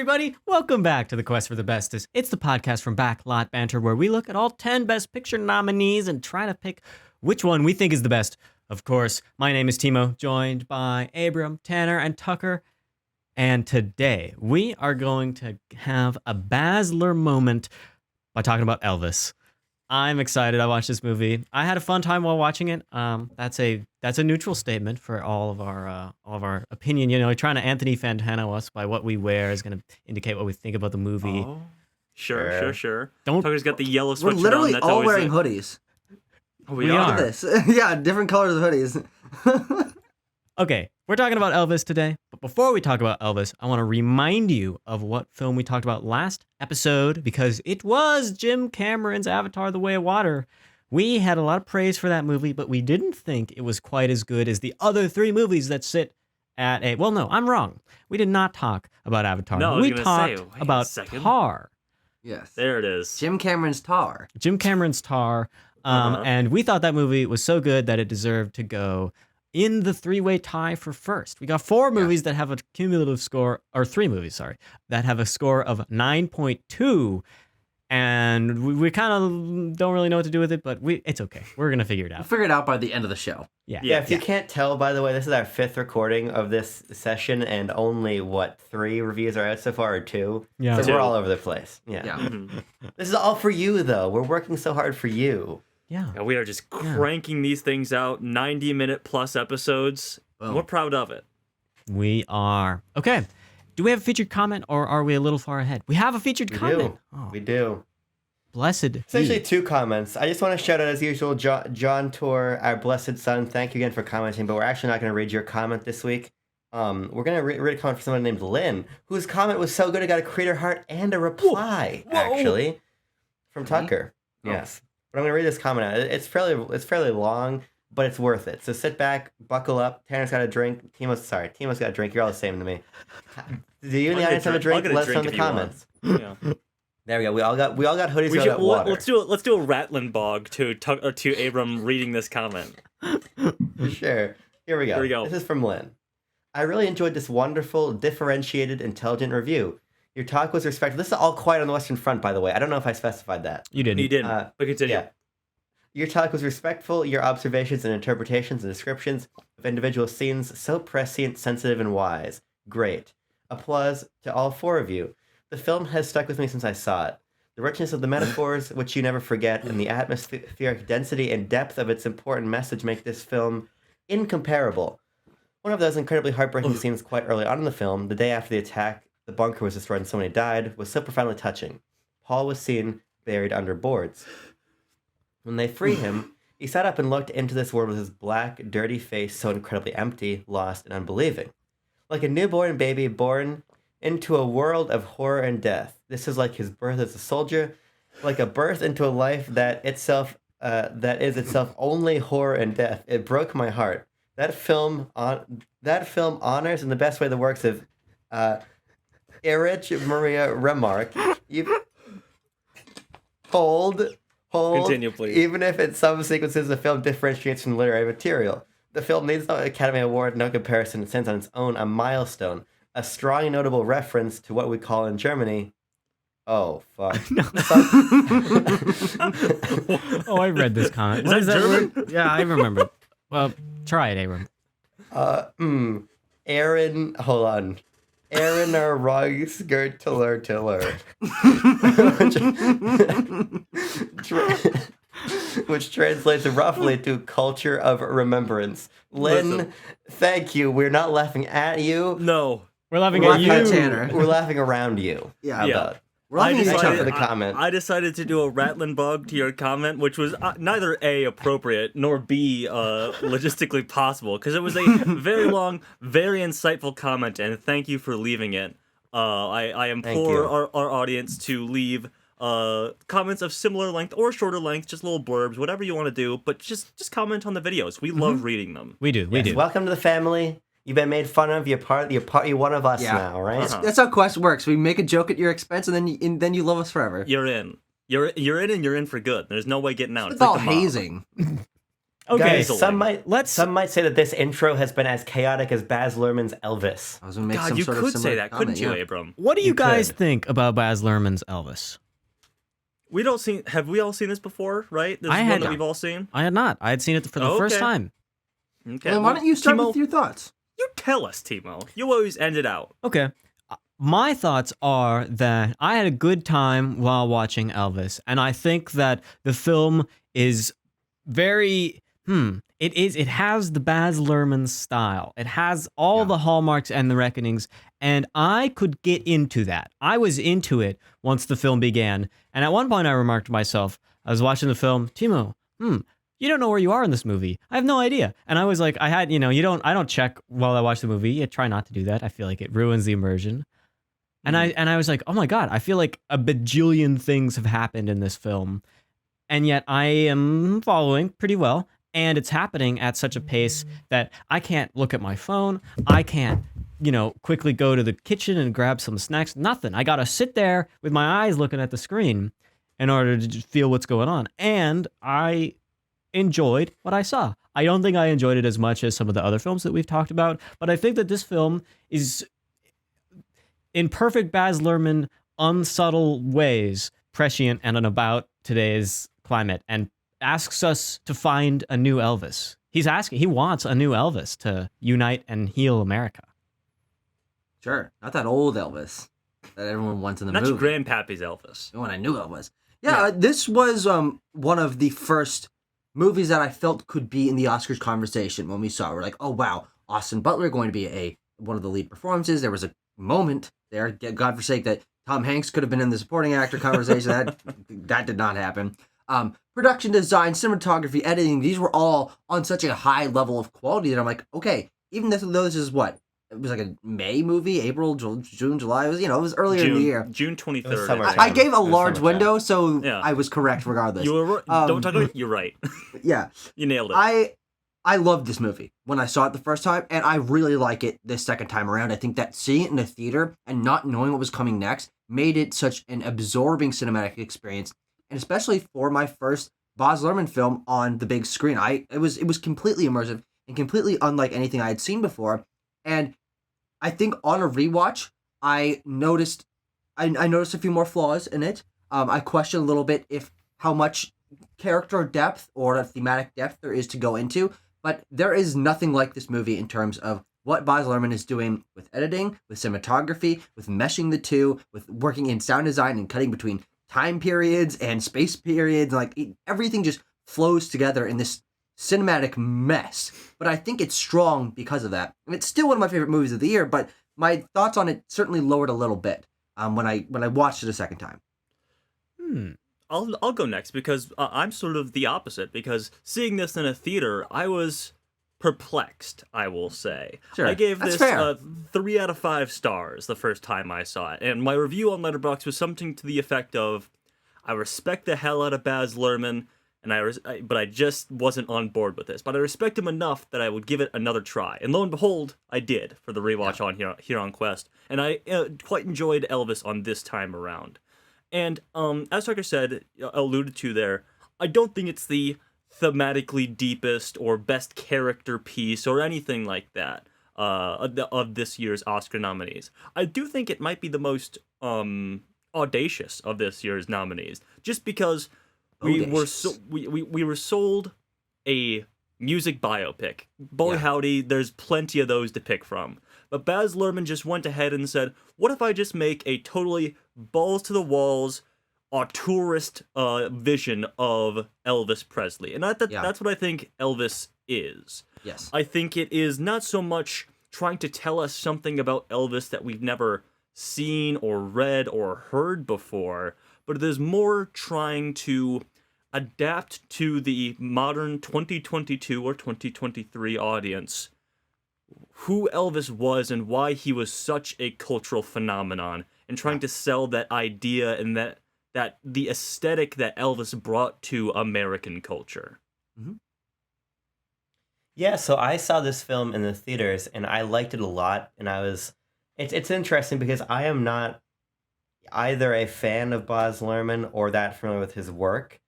everybody. Welcome back to the Quest for the Bestest. It's the podcast from Backlot Banter where we look at all 10 Best Picture nominees and try to pick which one we think is the best. Of course, my name is Timo, joined by Abram, Tanner, and Tucker. And today, we are going to have a Baz Luhr moment by talking about Elvis. I'm excited. I watched this movie. I had a fun time while watching it. That's a neutral statement for all of our opinion. You know, trying to Anthony Fantano us by what we wear is going to indicate what we think about the movie. Oh, sure. Don't. Tucker's got the yellow sweatshirt We're literally on. That's all always wearing hoodies. We We are. are. Look at this. Yeah, different colors of hoodies. Okay, we're talking about Elvis today. But before we talk about Elvis, I want to remind you of what film we talked about last episode because it was Jim Cameron's Avatar: The Way of Water. We had a lot of praise for that movie, but we didn't think it was quite as good as the other three movies that sit at a... Well, no, I'm wrong. We did not talk about Avatar. No, I was we gonna talked say, wait a about second. Tar. Yes. There it is. Jim Cameron's Tar. Jim Cameron's Tar. And we thought that movie was so good that it deserved to go in the three-way tie for first. We got four movies that have a cumulative score, or three movies, sorry, that have a score of 9.2. And we kind of don't really know what to do with it, but it's okay. We're going to figure it We'll out. figure it out by the end of the show. Yeah. If you can't tell, by the way, this is our fifth recording of this session, and only, 3 reviews are out so far, or 2? Yeah. So Two. we're all over the place. Yeah. Mhm. This is all for you, though. We're working so hard for you. Yeah. Yeah, we are just cranking these things out, 90-minute plus episodes. Boom. We're proud of it. We are. Okay. Do we have a featured comment, or are we a little far ahead? We have a featured We comment. do. Oh, We do. blessed Essentially, be. 2 comments. I just want to shout out, as usual, John Tor, our blessed son. Thank you again for commenting, but we're actually not going to read your comment this week. We're going to read a comment from someone named Lynn, whose comment was so good it got a creator heart and a reply, actually, from Tucker. Yes. But I'm going to read this comment out. It's fairly long, but it's worth it. So sit back, buckle up. Tanner's got a drink. Timo's got a drink. You're all the same to me. Do you and the I'll audience get have a drink? I'll get a Let us know in drink the if you want. comments. Yeah. There we go. We all got hoodies We without should, water. let's do a Rattling Bog to Abram reading this comment. Sure. Here we go. Here we go. This is from Lynn. I really enjoyed this wonderful, differentiated, intelligent review. Your talk was respectful. This is all quiet on the Western Front, by the way. I don't know if I specified that. You didn't. He didn't, but continue. Yeah. Your talk was respectful. Your observations and interpretations and descriptions of individual scenes so prescient, sensitive, and wise. Great. Applause to all 4 of you. The film has stuck with me since I saw it. The richness of the metaphors, which you never forget, and the atmospheric density and depth of its important message make this film incomparable. One of those incredibly heartbreaking scenes quite early on in the film, the day after the attack, the bunker was destroyed and so many died, was so profoundly touching. Paul was seen buried under boards. When they free him, he sat up and looked into this world with his black, dirty face so incredibly empty, lost, and unbelieving. Like a newborn baby born into a world of horror and death. This is like his birth as a soldier, like a birth into a life that is itself only horror and death. It broke my heart. That film honors in the best way the works of Erich Maria Remarque. Hold. Continue, please. Even if in some sequences the film differentiates from literary material. The film needs no Academy Award, no comparison. It stands on its own, a milestone. A strong and notable reference to what we call in Germany... Oh, fuck. Oh, I read this comment. Is that German? word? Yeah, I remember. Well, try it, Abram. Aaron, hold on. Aaron Rogsker Tiller. Which translates roughly to culture of remembrance. Lynn, Listen. thank you. We're not laughing at you. No. We're laughing We're at laughing at you. Tanner. We're laughing around you. Yeah. How about? We're laughing at each decided- other. for the comment. I decided to do a Rattling Bog to your comment, which was neither A, appropriate, nor B, logistically possible, because it was a very long, very insightful comment, and thank you for leaving it. I implore you. our audience to leave comments of similar length or shorter length, just little blurbs, whatever you want to do, but just comment on the videos. We love reading them. We do. Yes, welcome to the family. You've been made fun of. You're one of us Yeah. now, right? That's how Quest works. We make a joke at your expense, and then you love us forever. You're in. You're in and you're in for good. There's no way getting out. It's like all the mob. hazing. Okay, Guys, some might let's- some might say that this intro has been as chaotic as Baz Luhrmann's Elvis. I was gonna make God, some you sort of could similar say that, comment, couldn't you, yeah. Abram? what do you guys could. think about Baz Luhrmann's Elvis? Have we all seen this before, right? This is I one had- that we've all seen? I had not. I had seen it for the Oh, first okay. time. Okay. Well, then why don't you start Timo, with your thoughts? You tell us, Timo. You always end it out. Okay. My thoughts are that I had a good time while watching Elvis, and I think that the film is very it has the Baz Luhrmann style. It has all the hallmarks and the reckonings, and I could get into that. I was into it once the film began, and at one point I remarked to myself, I was watching the film, Timo, you don't know where you are in this movie. I have no idea. And I was like, I don't check while I watch the movie. I try not to do that. I feel like it ruins the immersion. And I was like, oh my God, I feel like a bajillion things have happened in this film. And yet I am following pretty well. And it's happening at such a pace that I can't look at my phone. I can't, quickly go to the kitchen and grab some snacks. Nothing. I got to sit there with my eyes looking at the screen in order to just feel what's going on. And I enjoyed what I saw. I don't think I enjoyed it as much as some of the other films that we've talked about, but I think that this film is, in perfect Baz Luhrmann, unsubtle ways, prescient and about today's climate, and asks us to find a new Elvis. He wants a new Elvis to unite and heal America. Sure, not that old Elvis that everyone wants in the Not movie. your grandpappy's Elvis. The one I knew Elvis. Yeah, this was one of the first movies that I felt could be in the Oscars conversation when we saw it. We're like, oh wow, Austin Butler going to be one of the lead performances. There was a moment there, God forsake, that Tom Hanks could have been in the supporting actor conversation. that did not happen. Production design, cinematography, editing, these were all on such a high level of quality that I'm like, okay, even though this is what? It was like a May movie, April, June, July. It was, it was earlier in the year. June It 23rd. was summertime. I gave a It was large summertime. window, so Yeah. I was correct regardless. You were don't talk about it. You're right. Yeah. You nailed it. I loved this movie when I saw it the first time, and I really like it this second time around. I think that seeing it in the theater and not knowing what was coming next made it such an absorbing cinematic experience, and especially for my first Baz Luhrmann film on the big screen. It was completely immersive and completely unlike anything I had seen before. And I think on a rewatch, I noticed a few more flaws in it. I questioned a little bit how much character depth or thematic depth there is to go into, but there is nothing like this movie in terms of what Baz Luhrmann is doing with editing, with cinematography, with meshing the two, with working in sound design and cutting between time periods and space periods. Everything just flows together in this cinematic mess. But I think it's strong because of that. And it's still one of my favorite movies of the year, but my thoughts on it certainly lowered a little bit when I watched it a second time. I'll go next because I'm sort of the opposite, because seeing this in a theater, I was perplexed, I will say. Sure, I gave that's this fair. 3 out of 5 stars the first time I saw it, and my review on Letterboxd was something to the effect of, I respect the hell out of Baz Luhrmann, but I just wasn't on board with this. But I respect him enough that I would give it another try. And lo and behold, I did for the rewatch on here on Quest. And I quite enjoyed Elvis on this time around. And as Tucker said, alluded to there, I don't think it's the thematically deepest or best character piece or anything like that of this year's Oscar nominees. I do think it might be the most audacious of this year's nominees, just because we were sold a music biopic. Boy howdy, there's plenty of those to pick from. But Baz Luhrmann just went ahead and said, what if I just make a totally balls to the walls auteurist vision of Elvis Presley? And that's what I think Elvis is. Yes. I think it is not so much trying to tell us something about Elvis that we've never seen or read or heard before, but it is more trying to adapt to the modern 2022 or 2023 audience who Elvis was and why he was such a cultural phenomenon, and trying to sell that idea and that the aesthetic that Elvis brought to American culture. Mm-hmm. Yeah, so I saw this film in the theaters and I liked it a lot, and it's interesting because I am not either a fan of Baz Luhrmann or that familiar with his work.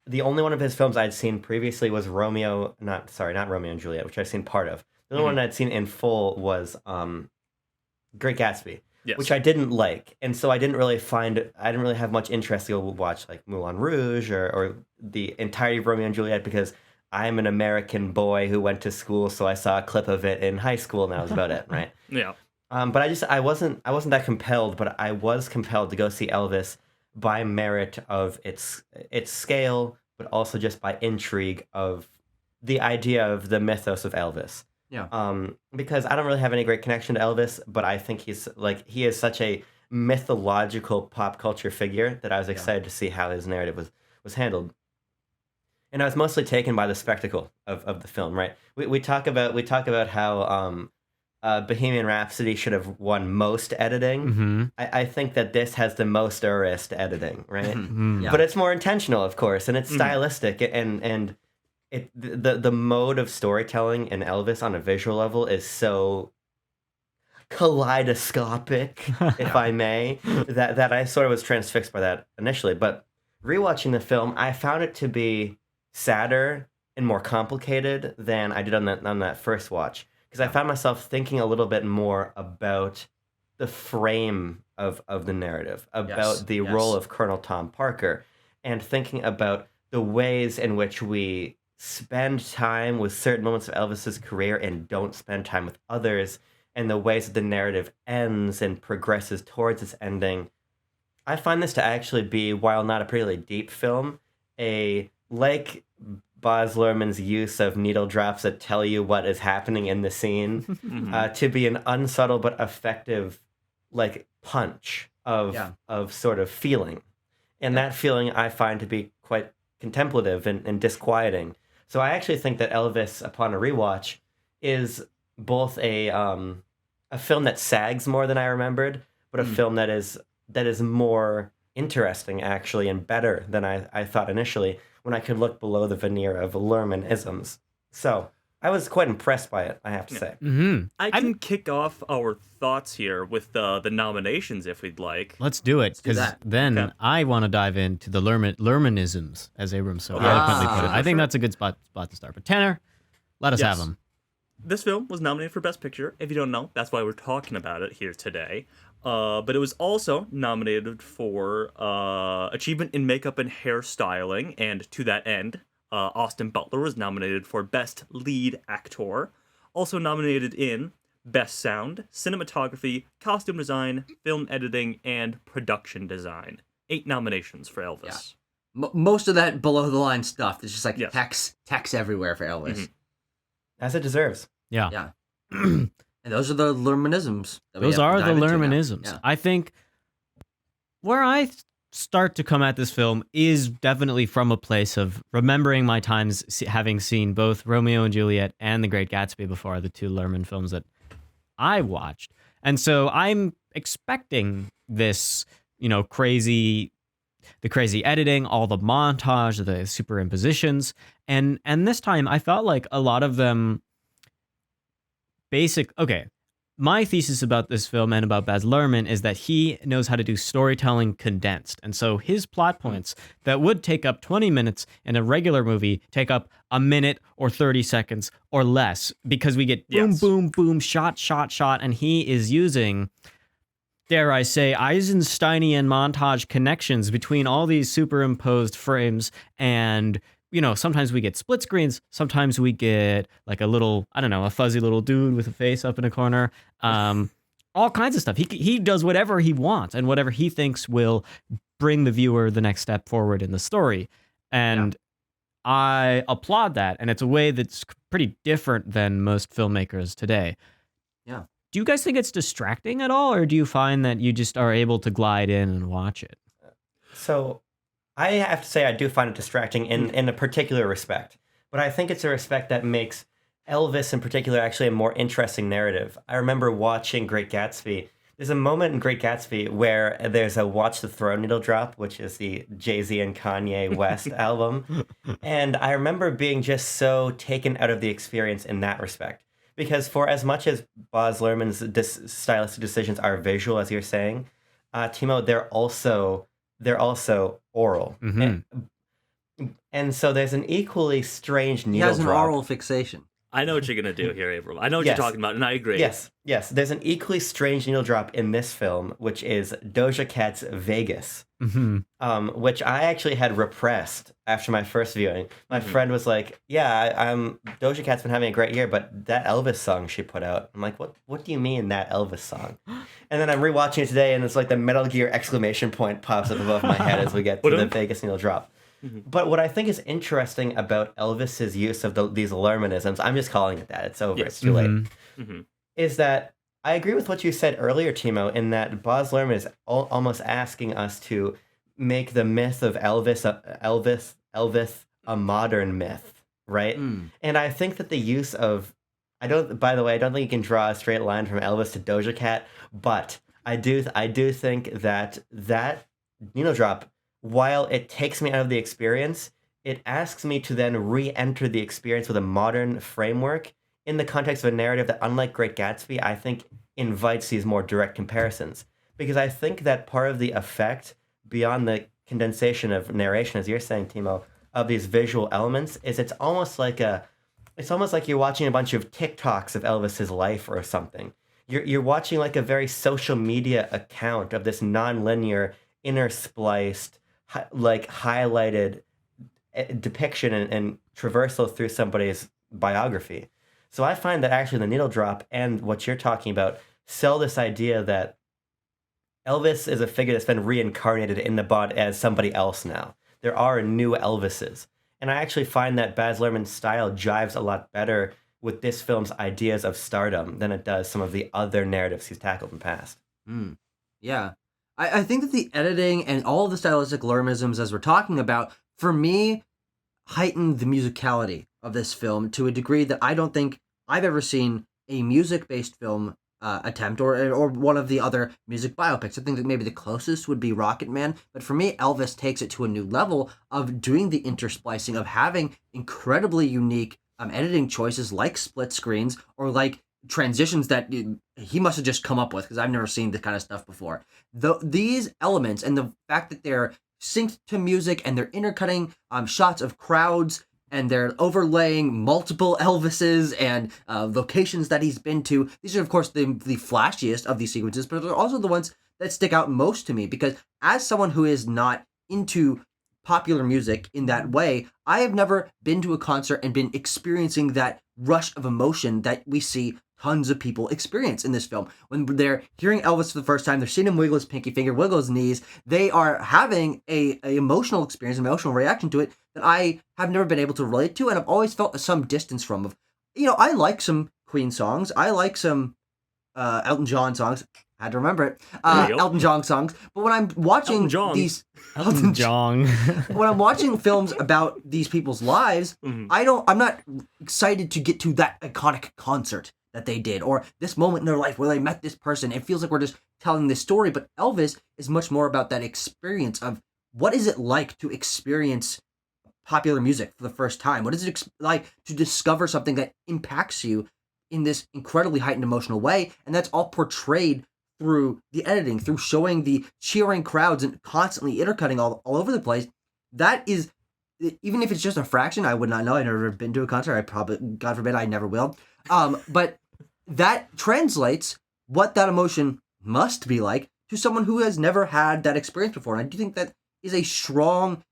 the only one of his films I'd seen previously was not Romeo and Juliet, which I've seen part of. The only one I'd seen in full was Great Gatsby, Yes. which I didn't like, and so I didn't really have much interest to go watch like Moulin Rouge or the entirety of Romeo and Juliet because I'm an American boy who went to school, so I saw a clip of it in high school, and that was about it, right? Yeah. But I wasn't that compelled, but I was compelled to go see Elvis by merit of its scale, but also just by intrigue of the idea of the mythos of Elvis. Yeah. Because I don't really have any great connection to Elvis, but I think he is such a mythological pop culture figure that I was excited to see how his narrative was handled. And I was mostly taken by the spectacle of the film, right? We talk about how Bohemian Rhapsody should have won most editing. Mm-hmm. I think that this has the most editing, right? Yeah. But it's more intentional, of course, and it's stylistic, and the mode of storytelling in Elvis on a visual level is so kaleidoscopic, if I may, that I sort of was transfixed by that initially. But rewatching the film, I found it to be sadder and more complicated than I did on that first watch, because I found myself thinking a little bit more about the frame of the narrative, about the role of Colonel Tom Parker, and thinking about the ways in which we spend time with certain moments of Elvis's career and don't spend time with others, and the ways that the narrative ends and progresses towards its ending. I find this to actually be, while not a particularly deep film, like Baz Luhrmann's use of needle drops that tell you what is happening in the scene, to be an unsubtle but effective, like, punch of sort of feeling. And that feeling I find to be quite contemplative and disquieting. So I actually think that Elvis, upon a rewatch, is both a film that sags more than I remembered, but a film that is more interesting, actually, and better than I thought initially, when I could look below the veneer of Luhrmann-isms. So I was quite impressed by it, I have to say. Mm-hmm. I can kick off our thoughts here with the nominations if we'd like. Let's do it, do because that. then I want to dive into the Luhrmannisms, as Abram so eloquently put it. I think that's a good spot to start. But Tanner, let us have them. This film was nominated for Best Picture. If you don't know, that's why we're talking about it here today. But it was also nominated for Achievement in Makeup and Hairstyling, and to that end, Austin Butler was nominated for Best Lead Actor. Also nominated in Best Sound, Cinematography, Costume Design, Film Editing, and Production Design. 8 nominations for Elvis. Yeah. Most of that below the line stuff is just like Yes. text everywhere for Elvis. As it deserves. Yeah. Yeah. And those are the Luhrmannisms. Those are the Luhrmannisms. Yeah. I think where I start to come at this film is definitely from a place of remembering my times having seen both Romeo and Juliet and The Great Gatsby before, the 2 Luhrmann films that I watched. And so I'm expecting this, the crazy editing, all the montage, the superimpositions. And this time I felt like a lot of them my thesis about this film and about Baz Luhrmann is that he knows how to do storytelling condensed. And so his plot points that would take up 20 minutes in a regular movie take up a minute or 30 seconds or less, because we get boom, boom, boom, shot, shot, shot. And he is using, dare I say, Eisensteinian montage connections between all these superimposed frames. And sometimes we get split screens. Sometimes we get like a fuzzy little dude with a face up in a corner. All kinds of stuff. He does whatever he wants and whatever he thinks will bring the viewer the next step forward in the story. And I applaud that. And it's a way that's pretty different than most filmmakers today. Yeah. Do you guys think it's distracting at all? Or do you find that you just are able to glide in and watch it? So I have to say I do find it distracting in a particular respect. But I think it's a respect that makes Elvis in particular actually a more interesting narrative. I remember watching Great Gatsby. There's a moment in Great Gatsby where there's a Watch the Throne needle drop, which is the Jay-Z and Kanye West album. And I remember being just so taken out of the experience in that respect. Because for as much as Baz Luhrmann's stylistic decisions are visual, as you're saying, Timo, they're also oral. Mm-hmm. And so there's an equally strange He needle has an drop. oral fixation. I know what you're gonna do here, April. I know what Yes. you're talking about, and I agree. Yes. There's an equally strange needle drop in this film, which is Doja Cat's Vegas, which I actually had repressed after my first viewing. My friend was like, "Yeah, Doja Cat's been having a great year, but that Elvis song she put out." I'm like, "What do you mean that Elvis song?" And then I'm rewatching it today, and it's like the Metal Gear exclamation point pops up above my head as we get to the Vegas needle drop. But what I think is interesting about Elvis's use of these Lermanisms, I'm just calling it that, it's over, it's too late, is that I agree with what you said earlier, Timo, in that Baz Luhrmann is almost asking us to make the myth of Elvis a modern myth, right? And I think that the use of, by the way, I don't think you can draw a straight line from Elvis to Doja Cat, but I do think that needle drop, while it takes me out of the experience, it asks me to then re-enter the experience with a modern framework in the context of a narrative that, unlike Great Gatsby, I think invites these more direct comparisons. Because I think that part of the effect, beyond the condensation of narration, as you're saying, Timo, of these visual elements, is it's almost like you're watching a bunch of TikToks of Elvis's life or something. You're watching like a very social media account of this non-linear, interspliced, like highlighted depiction and traversal through somebody's biography. So I find that actually the needle drop and what you're talking about sell this idea that Elvis is a figure that's been reincarnated in the body as somebody else now. There are new Elvises. And I actually find that Baz Luhrmann's style jives a lot better with this film's ideas of stardom than it does some of the other narratives he's tackled in the past. Yeah. I think that the editing and all of the stylistic Luhrmannisms, as we're talking about, for me, heightened the musicality of this film to a degree that I don't think I've ever seen a music-based film attempt, or one of the other music biopics. I think that maybe the closest would be Rocket Man, but for me, Elvis takes it to a new level of doing the intersplicing, of having incredibly unique editing choices like split screens or like transitions that he must have just come up with, because I've never seen this kind of stuff before. These elements and the fact that they're synced to music and they're intercutting shots of crowds and they're overlaying multiple Elvises and locations that he's been to. These are, of course, the flashiest of these sequences, but they're also the ones that stick out most to me, because as someone who is not into popular music in that way, I have never been to a concert and been experiencing that rush of emotion that we see tons of people experience in this film. When they're hearing Elvis for the first time, they're seeing him wiggle his pinky finger, wiggle his knees, they are having a emotional experience, emotional reaction to it that I have never been able to relate to, and I've always felt some distance from. I like some Queen songs, I like some Elton John songs, had to remember it, Elton John songs, but when I'm watching Elton John. when I'm watching films about these people's lives, I'm not excited to get to that iconic concert that they did, or this moment in their life where they met this person. It feels like we're just telling this story, but Elvis is much more about that experience of what is it like to experience popular music for the first time? What is it like to discover something that impacts you in this incredibly heightened emotional way? And that's all portrayed through the editing, through showing the cheering crowds and constantly intercutting all over the place. That is, even if it's just a fraction, I would not know. I've never been to a concert. I probably, God forbid, I never will. But that translates what that emotion must be like to someone who has never had that experience before. And I do think that is a strong,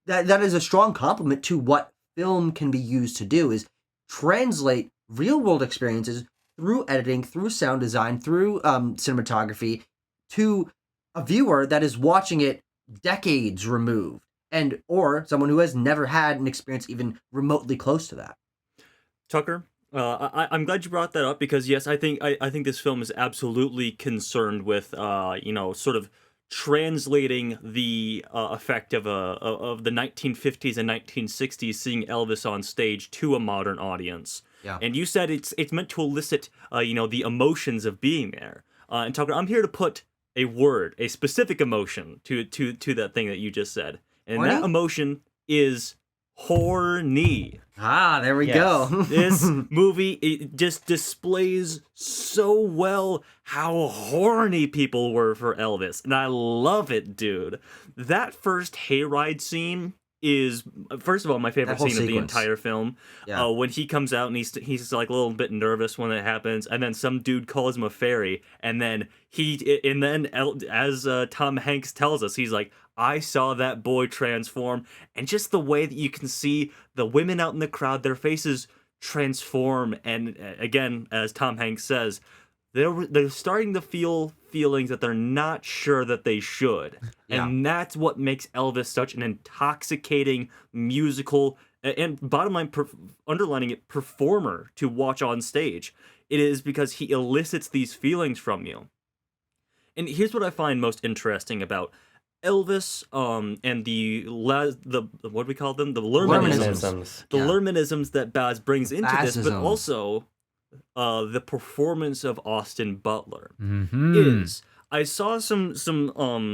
that is a strong compliment to what film can be used to do, is translate real world experiences through editing, through sound design, through cinematography, to a viewer that is watching it decades removed, and or someone who has never had an experience even remotely close to that. Tucker, I'm glad you brought that up, because yes, I think this film is absolutely concerned with sort of translating the effect of the 1950s and 1960s, seeing Elvis on stage, to a modern audience. Yeah. And you said it's meant to elicit the emotions of being there. And Tucker, I'm here to put a specific emotion to that thing that you just said. And Horny? that emotion is horny. Ah, there we Yes. go. This movie, it just displays so well how horny people were for Elvis. And I love it, dude. That first hayride scene is, first of all, my favorite That whole scene of the sequence. entire film. Yeah. When he comes out and he's like a little bit nervous when it happens, and then some dude calls him a fairy, and then as Tom Hanks tells us, he's like, I saw that boy transform, and just the way that you can see the women out in the crowd, their faces transform, and again, as Tom Hanks says, they're starting to feel feelings that they're not sure that they should. Yeah. And that's what makes Elvis such an intoxicating musical and bottom line underlining it performer to watch on stage. It is because he elicits these feelings from you. And here's what I find most interesting about Elvis and the what do we call them? The Lermanisms. The Lermanisms that Baz brings into this, but Bazisms. also the performance of Austin Butler Mm-hmm. is. I saw some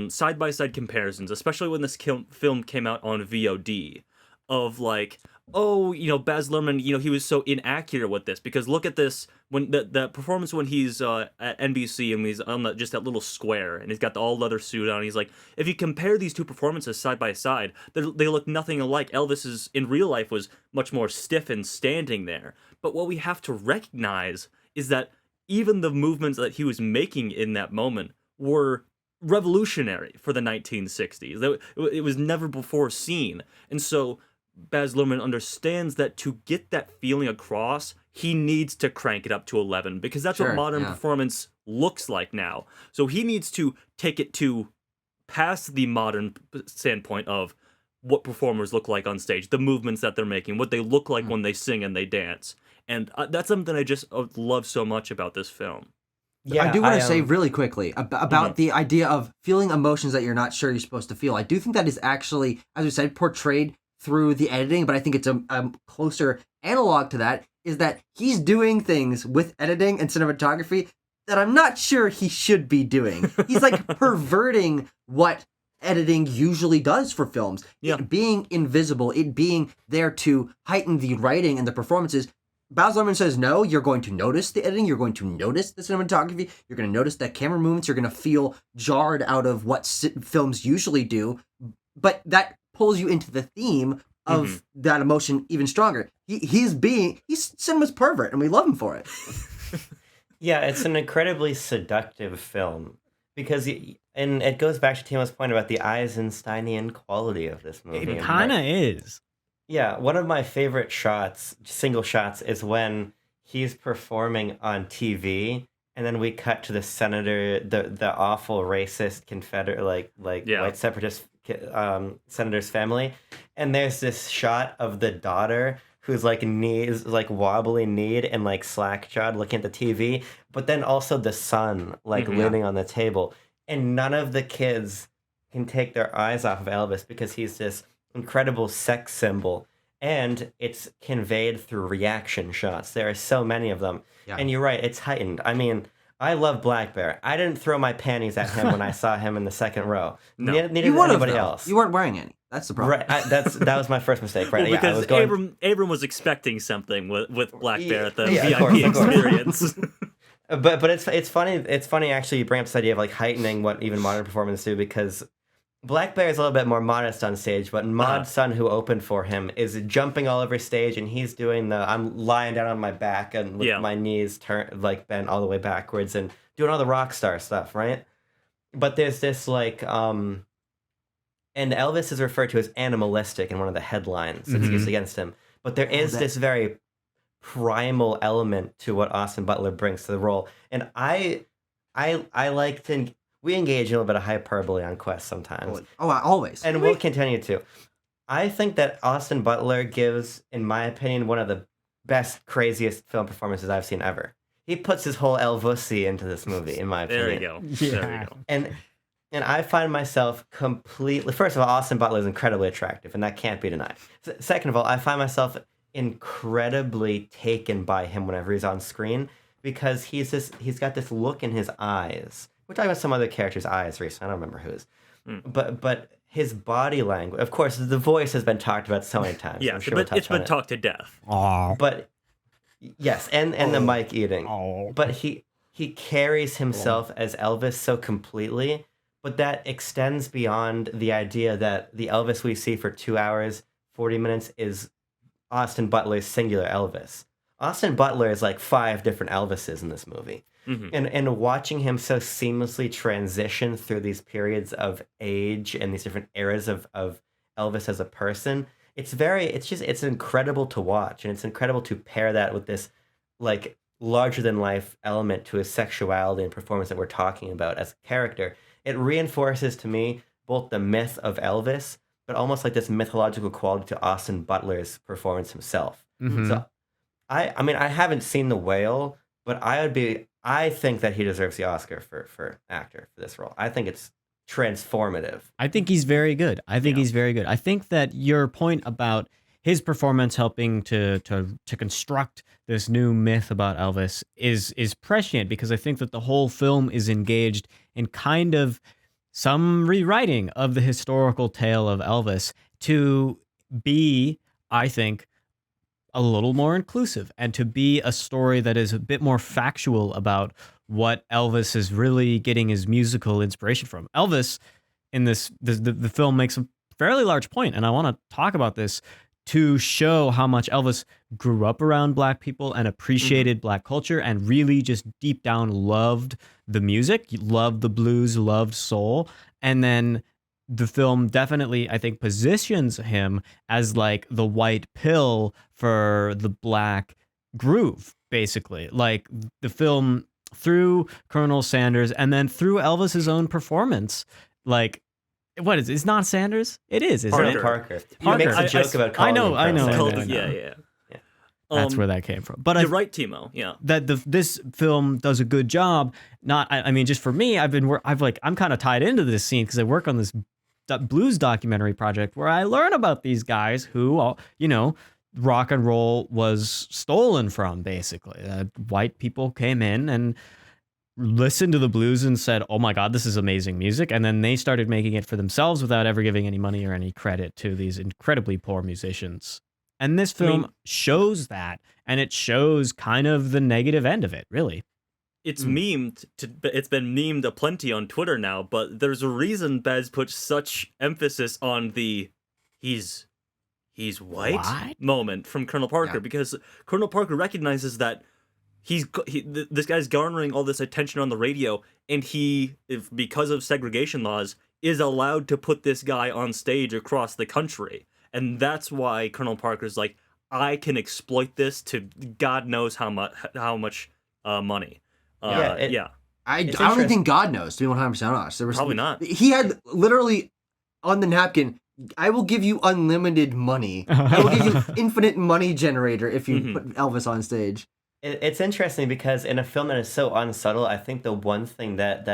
side by side comparisons, especially when this film came out on VOD, of like, oh, Baz Luhrmann, he was so inaccurate with this, because look at this when that performance when he's at NBC and he's on just that little square and he's got the all leather suit on. He's like, if you compare these two performances side by side, they look nothing alike. Elvis in real life was much more stiff and standing there. But what we have to recognize is that even the movements that he was making in that moment were revolutionary for the 1960s. It was never before seen. And so Baz Luhrmann understands that to get that feeling across, he needs to crank it up to 11, because that's what modern performance looks like now. So he needs to take it to past the modern standpoint of what performers look like on stage, the movements that they're making, what they look like when they sing and they dance. And that's something I just love so much about this film. I do want to say really quickly about the idea of feeling emotions that you're not sure you're supposed to feel. I do think that is actually, as we said, portrayed through the editing, but I think it's a closer analog to that, is that he's doing things with editing and cinematography that I'm not sure he should be doing. He's like perverting what editing usually does for films. Yeah. It being invisible, it being there to heighten the writing and the performances. Baz Luhrmann says, no, you're going to notice the editing, you're going to notice the cinematography, you're going to notice that camera movements, you're going to feel jarred out of what films usually do, but that pulls you into the theme of that emotion even stronger. He's cinema's pervert, and we love him for it. Yeah, it's an incredibly seductive film, because and it goes back to Timo's point about the Eisensteinian quality of this movie. It kind of is. Yeah, one of my favorite single shots, is when he's performing on TV, and then we cut to the senator, the awful racist Confederate, white separatist senator's family, and there's this shot of the daughter who's wobbly kneed and slack jawed looking at the TV, but then also the son leaning on the table, and none of the kids can take their eyes off of Elvis because he's this incredible sex symbol, and it's conveyed through reaction shots. There are so many of them, and you're right, it's heightened. I mean, I love Black Bear. I didn't throw my panties at him when I saw him in the second row. No. Neither did anybody else. You weren't wearing any. That's the problem. Right, that was my first mistake. Right, Well, because Abram was expecting something with Black Bear at the VIP experience. But it's funny. It's funny actually. You bring up this idea of heightening what even modern performers do, because Black Bear is a little bit more modest on stage, but Maud's son, who opened for him, is jumping all over stage, and he's doing I'm lying down on my back and with my knees bent all the way backwards and doing all the rock star stuff, right? But there's this and Elvis is referred to as animalistic in one of the headlines that's used against him. But there is this very primal element to what Austin Butler brings to the role, and I like to. We engage in a little bit of hyperbole on Quest sometimes. Oh, always. And we'll continue to. I think that Austin Butler gives, in my opinion, one of the best, craziest film performances I've seen ever. He puts his whole Elvis into this movie, in my opinion. There you go. Yeah. There you go. And I find myself completely... First of all, Austin Butler is incredibly attractive, and that can't be denied. Second of all, I find myself incredibly taken by him whenever he's on screen, because he's got this look in his eyes. We're talking about some other character's eyes recently. I don't remember whose. But his body language... Of course, the voice has been talked about so many times. Yeah, sure but it's been talked to death. Aww. But... Yes, and the mic eating. Oh. But he carries himself as Elvis so completely but that extends beyond the idea that the Elvis we see for 2 hours, 40 minutes is Austin Butler's singular Elvis. Austin Butler is like 5 different Elvises in this movie. Mhm. And watching him so seamlessly transition through these periods of age and these different eras of Elvis as a person, it's incredible to watch, and it's incredible to pair that with this like larger than life element to his sexuality and performance that we're talking about as a character. It reinforces to me both the myth of Elvis, but almost like this mythological quality to Austin Butler's performance himself. Mhm. So I mean, I haven't seen The Whale, but I think that he deserves the Oscar for actor for this role. I think it's transformative. I think he's very good. I think Yeah. he's very good. I think that your point about his performance helping to construct this new myth about Elvis is prescient, because I think that the whole film is engaged in kind of some rewriting of the historical tale of Elvis to be, I think, a little more inclusive, and to be a story that is a bit more factual about what Elvis is really getting his musical inspiration from. Elvis in the film makes a fairly large point, and I want to talk about this to show how much Elvis grew up around black people and appreciated black culture and really just deep down loved the music, loved the blues, loved soul. And then the film definitely, I think, positions him as like the white pill for the black groove, basically. Like the film through Colonel Sanders and then through Elvis's own performance, like, what is it? It's not Sanders? It is, isn't Parker. it? Parker. He Parker. makes a joke about calling him I know. Colonel Called Sanders. it- yeah. That's where that came from. But You're right, Timo. Yeah. that this film does a good job. I mean, just for me, I'm kind of tied into this scene because I work on this blues documentary project where I learn about these guys who, rock and roll was stolen from, basically. White people came in and listened to the blues and said, oh my God, this is amazing music. And then they started making it for themselves without ever giving any money or any credit to these incredibly poor musicians. And this film shows that, and it shows kind of the negative end of it, really. It's memed. It's been memed aplenty on Twitter now, but there's a reason Bez puts such emphasis on the he's white What? moment from Colonel Parker, Yeah. because Colonel Parker recognizes that this guy's garnering all this attention on the radio, and because of segregation laws, is allowed to put this guy on stage across the country. And that's why Colonel Parker's like, I can exploit this to God knows how much money. Yeah, I It's don't even interest- think God knows, to be 100% honest. There was Probably not. He had literally on the napkin, I will give you unlimited money. I will give you infinite money generator if you put Elvis on stage. It's interesting because in a film that is so unsubtle, I think the one thing that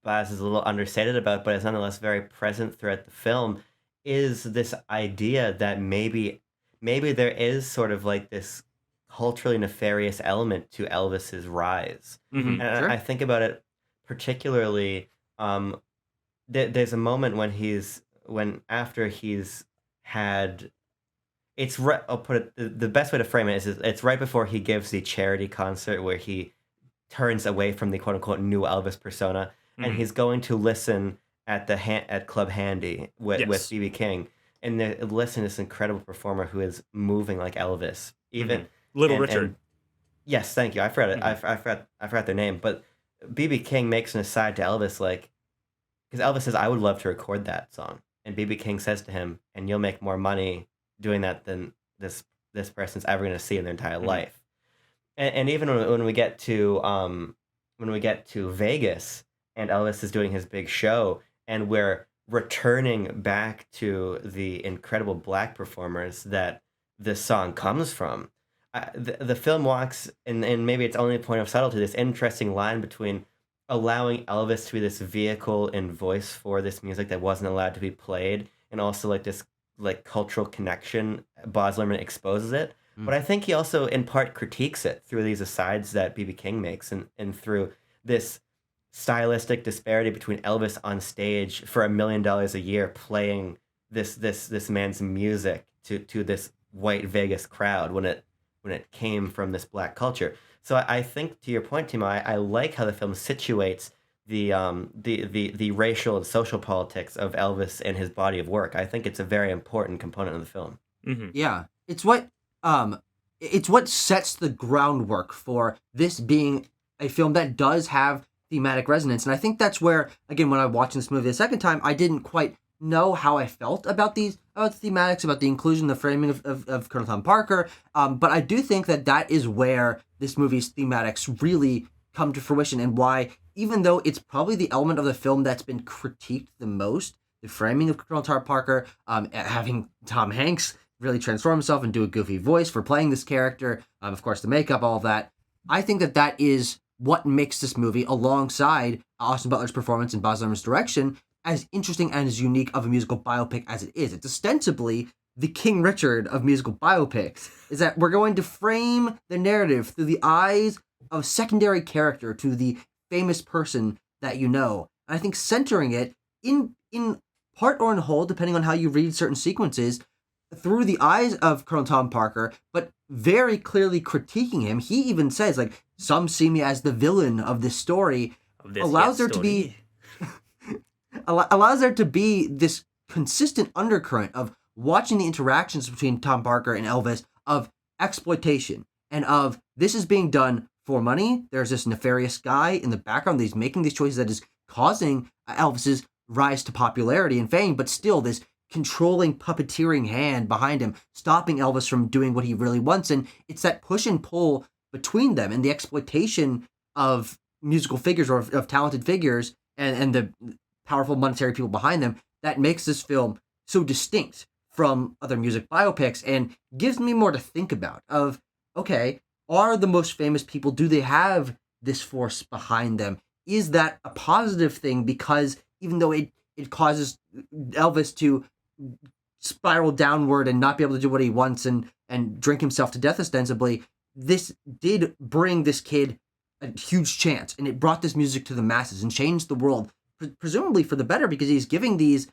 Baz is a little understated about, but is nonetheless very present throughout the film, is this idea that maybe there is sort of like this culturally nefarious element to Elvis's rise. Mhm. And Sure. I think about it particularly. There's a moment after he's had. It's right. I'll put it. The best way to frame it is it's right before he gives the charity concert where he turns away from the quote unquote new Elvis persona, and Mhm. he's going to listen at at Club Handy with Yes. BB King, and listen to this incredible performer who is moving like Elvis. Even Little and- Richard. and- yes, thank you. I forgot it. I forgot their name, but BB King makes an aside to Elvis, like, because Elvis says, "I would love to record that song," and BB King says to him, "And you'll make more money doing that than this person's ever going to see in their entire life." And even when we get to Vegas and Elvis is doing his big show, and we're returning back to the incredible black performers that this song comes from. The film walks, and maybe it's only a point of subtlety, this interesting line between allowing Elvis to be this vehicle and voice for this music that wasn't allowed to be played, and also like this like cultural connection. Baz Luhrmann exposes it, but I think he also in part critiques it through these asides that BB King makes, and through this stylistic disparity between Elvis on stage for $1 million a year playing this man's music to this white Vegas crowd when it came from this black culture. So I think, to your point, Timo, I like how the film situates the racial and social politics of Elvis and his body of work. I think it's a very important component of the film. Mm-hmm. Yeah, it's what sets the groundwork for this being a film that does have thematic resonance. And I think that's where, again, when I watched this movie the second time, I didn't quite know how I felt about the thematics, about the inclusion, the framing of Colonel Tom Parker. But I do think that is where this movie's thematics really come to fruition, and why, even though it's probably the element of the film that's been critiqued the most, the framing of Colonel Tom Parker, having Tom Hanks really transform himself and do a goofy voice for playing this character, of course the makeup, all of that, I think that is what makes this movie, alongside Austin Butler's performance and Baz Luhrmann's direction, as interesting and as unique of a musical biopic as it is. It's ostensibly the King Richard of musical biopics, is that we're going to frame the narrative through the eyes of a secondary character to the famous person that you know. And I think centering it in part or in whole, depending on how you read certain sequences, through the eyes of Colonel Tom Parker, but very clearly critiquing him. He even says, like, some see me as the villain of this story, allows there to be this consistent undercurrent of watching the interactions between Tom Parker and Elvis, of exploitation, and of this is being done for money. There's this nefarious guy in the background that he's making these choices that is causing Elvis's rise to popularity and fame, but still this controlling, puppeteering hand behind him, stopping Elvis from doing what he really wants. And it's that push and pull between them, and the exploitation of musical figures, or of talented figures, and the powerful monetary people behind them, that makes this film so distinct from other music biopics, and gives me more to think about of, okay, are the most famous people, do they have this force behind them? Is that a positive thing? Because even though it causes Elvis to spiral downward and not be able to do what he wants and drink himself to death ostensibly, this did bring this kid a huge chance, and it brought this music to the masses and changed the world, presumably for the better, because he's giving this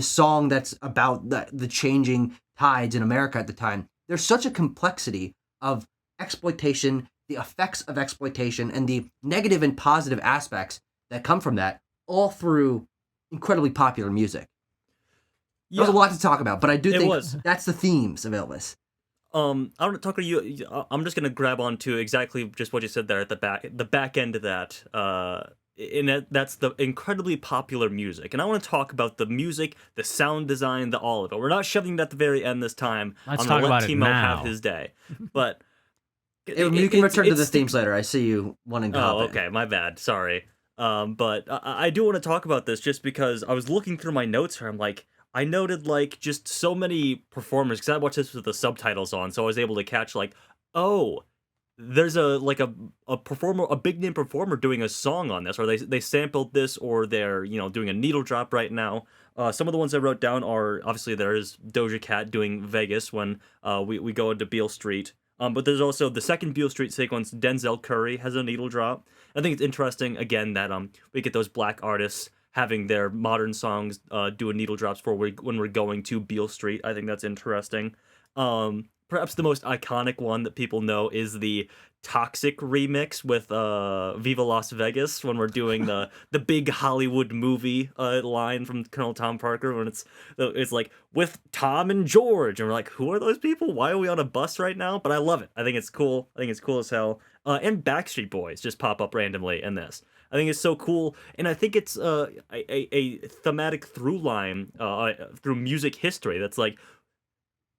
song that's about the changing tides in America at the time. There's such a complexity of exploitation, the effects of exploitation, and the negative and positive aspects that come from that, all through incredibly popular music. Yeah. There's a lot to talk about, but I do think was. that's the themes of Elvis. I don't know, Tucker. I'm just gonna grab onto exactly just what you said there at the back end of that. That's the incredibly popular music, and I want to talk about the music, the sound design, the all of it. We're not shoving it at the very end this time. Let's I'm talk gonna let about it Timo now. have his day, but You can return to the themes later. I see you wanting to hop Oh, in. okay, my bad. Sorry. But I do want to talk about this just because I was looking through my notes here. I'm like, I noted like just so many performers, because I watched this with the subtitles on, so I was able to catch like, oh, there's a performer, a big name performer doing a song on this, or they sampled this, or they're doing a needle drop right now. Some of the ones I wrote down are obviously there's Doja Cat doing Vegas when we go into Beale Street. But there's also the second Beale Street sequence. Denzel Curry has a needle drop. I think it's interesting again that we get those black artists having their modern songs do a needle drops when we're going to Beale Street. I think that's interesting. Perhaps the most iconic one that people know is the Toxic remix with Viva Las Vegas, when we're doing the big Hollywood movie line from Colonel Tom Parker, when it's like, with Tom and George, and we're like, who are those people? Why are we on a bus right now? But I love it. I think it's cool. I think it's cool as hell. And Backstreet Boys just pop up randomly in this. I think it's so cool, and I think it's a thematic through line through music history that's like,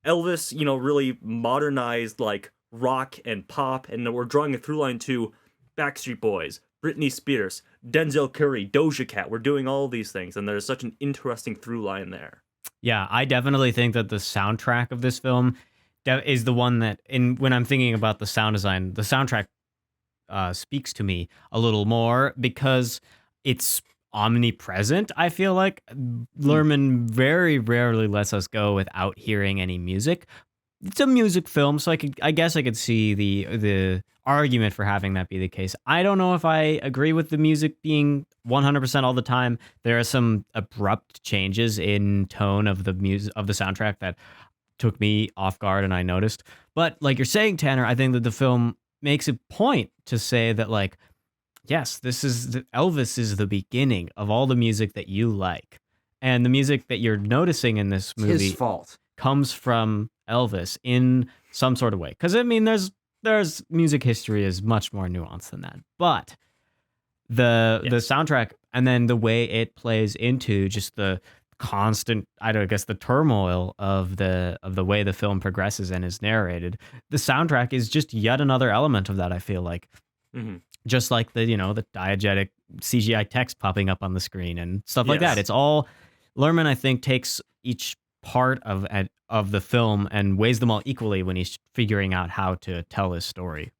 Elvis, really modernized like rock and pop, and we're drawing a through line to Backstreet Boys, Britney Spears, Denzel Curry, Doja Cat. We're doing all these things, and there's such an interesting through line there. Yeah, I definitely think that the soundtrack of this film is the one that, when I'm thinking about the sound design, the soundtrack speaks to me a little more because it's omnipresent. I feel like Luhrmann very rarely lets us go without hearing any music. It's a music film, so I guess I could see the argument for having that be the case. I don't know if I agree with the music being 100% all the time. There are some abrupt changes in tone of the music of the soundtrack that took me off guard, and I noticed. But like you're saying, Tanner, I think that the film makes a point to say that like yes, Elvis is the beginning of all the music that you like. And the music that you're noticing in this It's his movie fault. comes from Elvis in some sort of way. Because I mean, there's music history is much more nuanced than that. But the soundtrack and then the way it plays into just the constant, I don't guess, the turmoil of the way the film progresses and is narrated. The soundtrack is just yet another element of that. I feel like Hmm. just like the diegetic CGI text popping up on the screen and stuff like that. Yes. It's all Lerman, I think, takes each part of the film and weighs them all equally when he's figuring out how to tell his story.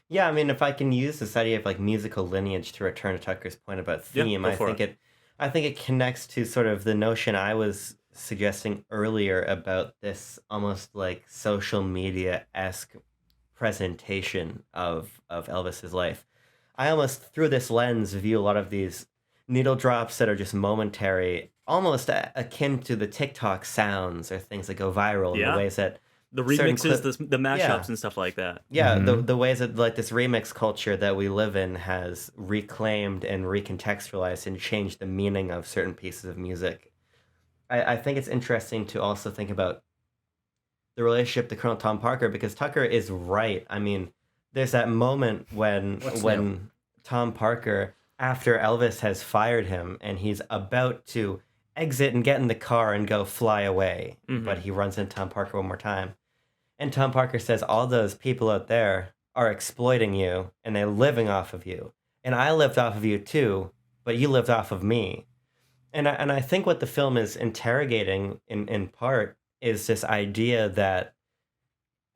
Yeah, I mean, if I can use this idea of like musical lineage to return to Tucker's point about Yeah, theme, go I for think I think it connects to sort of the notion I was suggesting earlier about this almost like social media-esque presentation of Elvis's life. I almost through this lens view a lot of these needle drops that are just momentary, almost akin to the TikTok sounds or things that go viral in the Yeah. ways that The certain remixes, clip- the mashups Yeah. and stuff like that. yeah, Mhm. the ways that like this remix culture that we live in has reclaimed and recontextualized and changed the meaning of certain pieces of music. I think it's interesting to also think about the relationship to Colonel Tom Parker because Tucker is right. I mean, there's that moment What's when Tom Parker, after Elvis has fired him and he's about to exit and get in the car and go fly away, Mhm. but he runs into Tom Parker one more time. And Tom Parker says, all those people out there are exploiting you and they're living off of you. And I lived off of you too, but you lived off of me. And I think what the film is interrogating in part is this idea that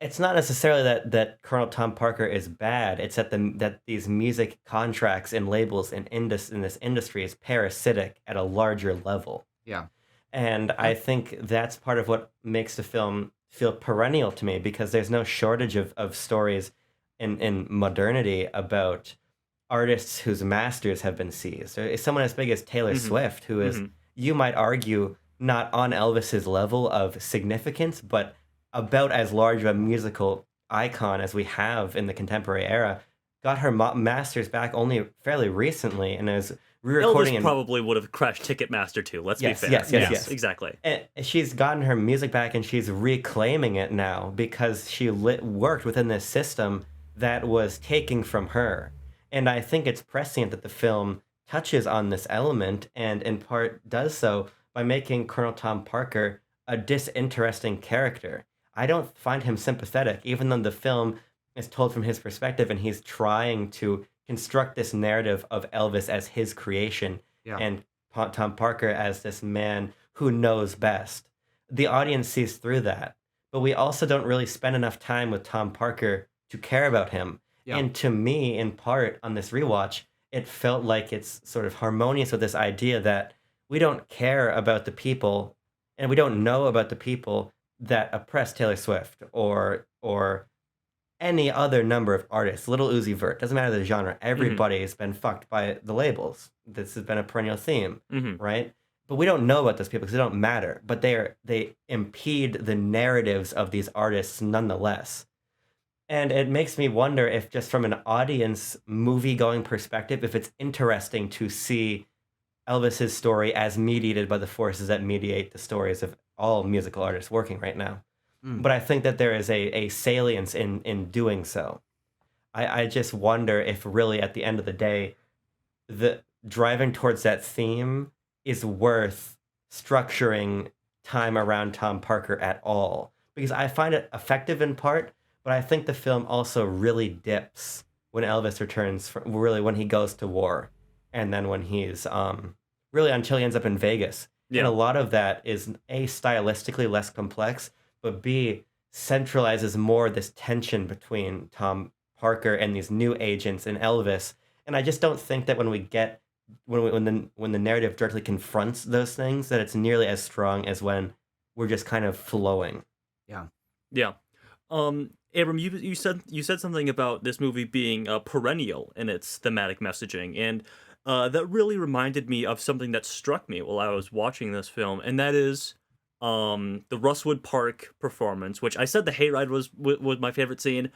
it's not necessarily that Colonel Tom Parker is bad. It's that these music contracts and labels in this industry is parasitic at a larger level. Yeah. And I think that's part of what makes the film feel perennial to me because there's no shortage of stories in modernity about artists whose masters have been seized. Or someone as big as Taylor Mhm. Swift, who is, Mhm. you might argue, not on Elvis's level of significance, but about as large of a musical icon as we have in the contemporary era, got her masters back only fairly recently and is re-recording Elvis and probably would have crashed Ticketmaster too. Let's Yes, be fair. yes. Exactly. and she's gotten her music back and she's reclaiming it now because she worked within this system that was taking from her. And I think it's prescient that the film touches on this element and in part does so by making Colonel Tom Parker a disinteresting character. I don't find him sympathetic, even though the film is told from his perspective and he's trying to construct this narrative of Elvis as his creation Yeah. and Tom Parker as this man who knows best. The audience sees through that, but we also don't really spend enough time with Tom Parker to care about him. Yeah. And to me, in part, on this rewatch, it felt like it's sort of harmonious with this idea that we don't care about the people and we don't know about the people that oppress Taylor Swift or any other number of artists. Little Uzi Vert, doesn't matter the genre. Everybody has been fucked by the labels. This has been a perennial theme, Mhm. right? But we don't know about those people because they don't matter. But they impede the narratives of these artists nonetheless. And it makes me wonder if just from an audience movie-going perspective, if it's interesting to see Elvis's story as mediated by the forces that mediate the stories of all musical artists working right now. Mm. But I think that there is a salience in doing so. I just wonder if really at the end of the day, the driving towards that theme is worth structuring time around Tom Parker at all. Because I find it effective in part, but I think the film also really dips when Elvis returns, really when he goes to war, and then when he's really until he ends up in Vegas. Yeah. And a lot of that is A, stylistically less complex, but B, centralizes more this tension between Tom Parker and these new agents and Elvis. And I just don't think that when the narrative directly confronts those things, that it's nearly as strong as when we're just kind of flowing. Yeah. Abram, you said something about this movie being perennial in its thematic messaging, and that really reminded me of something that struck me while I was watching this film, and that is the Rustwood Park performance, which I said the hayride was my favorite scene.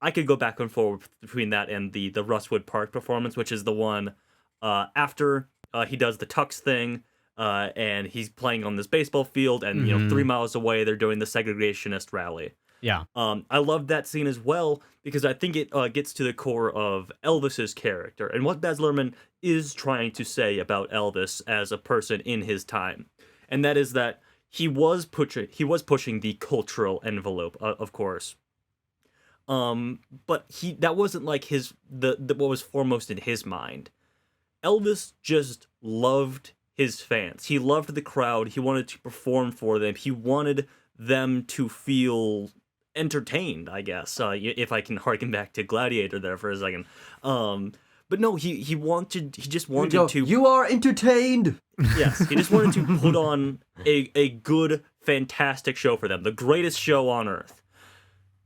I could go back and forth between that and the Rustwood Park performance, which is the one after he does the tux thing, and he's playing on this baseball field, and 3 miles away they're doing the segregationist rally. Yeah. I love that scene as well because I think it gets to the core of Elvis's character and what Baz Luhrmann is trying to say about Elvis as a person in his time, and that is that he was pushing the cultural envelope, of course. But that wasn't like the what was foremost in his mind. Elvis just loved his fans. He loved the crowd. He wanted to perform for them. He wanted them to feel entertained, I guess, if I can harken back to Gladiator there for a second. But no, he just wanted to. You are entertained. Yes, he just wanted to put on a good, fantastic show for them, the greatest show on earth.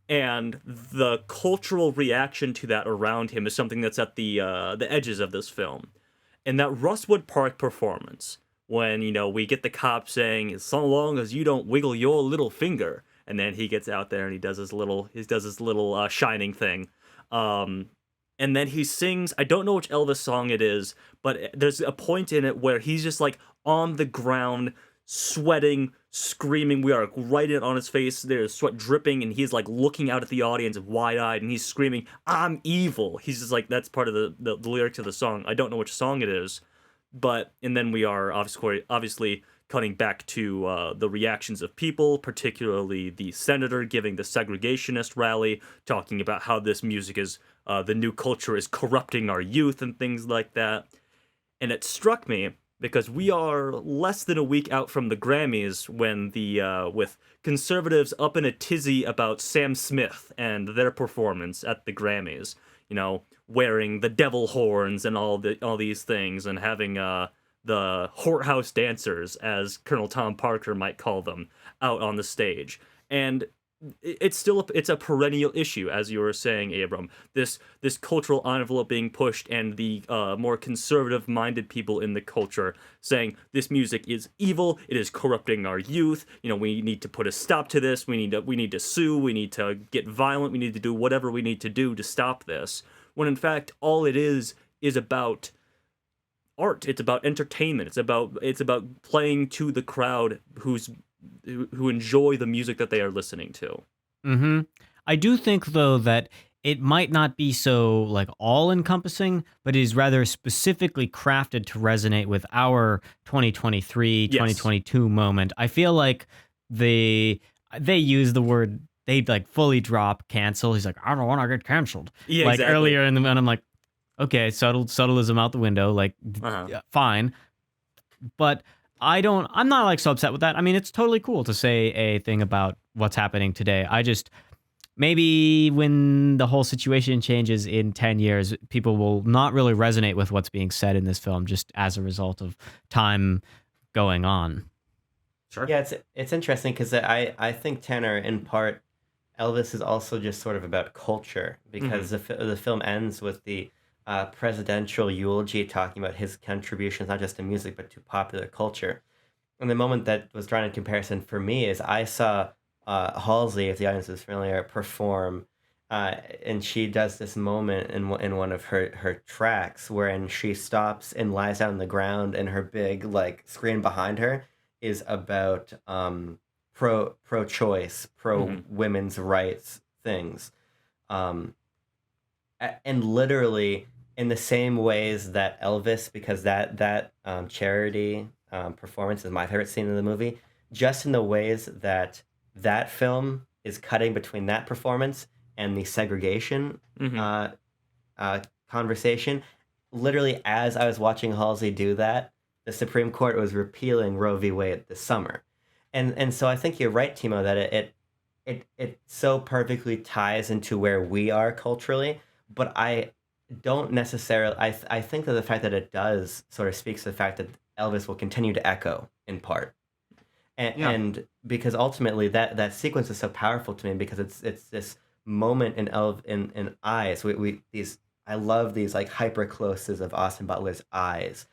And the cultural reaction to that around him is something that's at the edges of this film. And that Rustwood Park performance, when we get the cop saying, "So long as you don't wiggle your little finger," and then he gets out there and he does his little shining thing, and then he sings. I don't know which Elvis song it is, but there's a point in it where he's just like on the ground, sweating, screaming. We are right in on his face. There's sweat dripping, and he's like looking out at the audience wide-eyed, and he's screaming, "I'm evil." He's just like, that's part of the lyrics of the song. I don't know which song it is, and then we are obviously cutting back to the reactions of people, particularly the senator giving the segregationist rally, talking about how this music is the new culture is corrupting our youth and things like that. And it struck me because we are less than a week out from the Grammys when with conservatives up in a tizzy about Sam Smith and their performance at the Grammys, wearing the devil horns and all these things, and having the whorehouse dancers, as Colonel Tom Parker might call them, out on the stage. And it's a perennial issue, as you were saying, Abram. This cultural envelope being pushed, and the more conservative-minded people in the culture saying this music is evil. It is corrupting our youth. We need to put a stop to this. We need to sue. We need to get violent. We need to do whatever we need to do to stop this. When in fact, all it is about art. It's about entertainment. It's about playing to the crowd who enjoy the music that they are listening to. Mm-hmm. I do think, though, that it might not be so like all-encompassing, but is rather specifically crafted to resonate with our 2023, 2022 moment. I feel like they use the word, they like fully drop cancel. He's like, "I don't want to get canceled." Yeah, like exactly. earlier in the, and I'm like, okay, subtleism out the window, like fine. But I'm not like so upset with that. I mean, it's totally cool to say a thing about what's happening today. I just, maybe when the whole situation changes in 10 years, people will not really resonate with what's being said in this film just as a result of time going on. Sure. Yeah, it's interesting because I think, Tanner, in part, Elvis is also just sort of about culture, because the film ends with the presidential eulogy talking about his contributions not just to music but to popular culture. And the moment that was drawn in comparison for me is I saw Halsey, if the audience is familiar, perform, and she does this moment in one of her tracks wherein she stops and lies down on the ground, and her big like screen behind her is about pro-choice, women's rights things, and literally in the same ways that Elvis, because that charity performance is my favorite scene in the movie, just in the ways that film is cutting between that performance and the segregation conversation. Literally, as I was watching Halsey do that, the Supreme Court was repealing Roe v. Wade this summer. And so I think you're right, Timo, that it so perfectly ties into where we are culturally, but I don't necessarily, I think that the fact that it does sort of speaks to the fact that Elvis will continue to echo in part. And because ultimately that sequence is so powerful to me, because it's this moment in eyes. I love these like hyper closes of Austin Butler's eyes,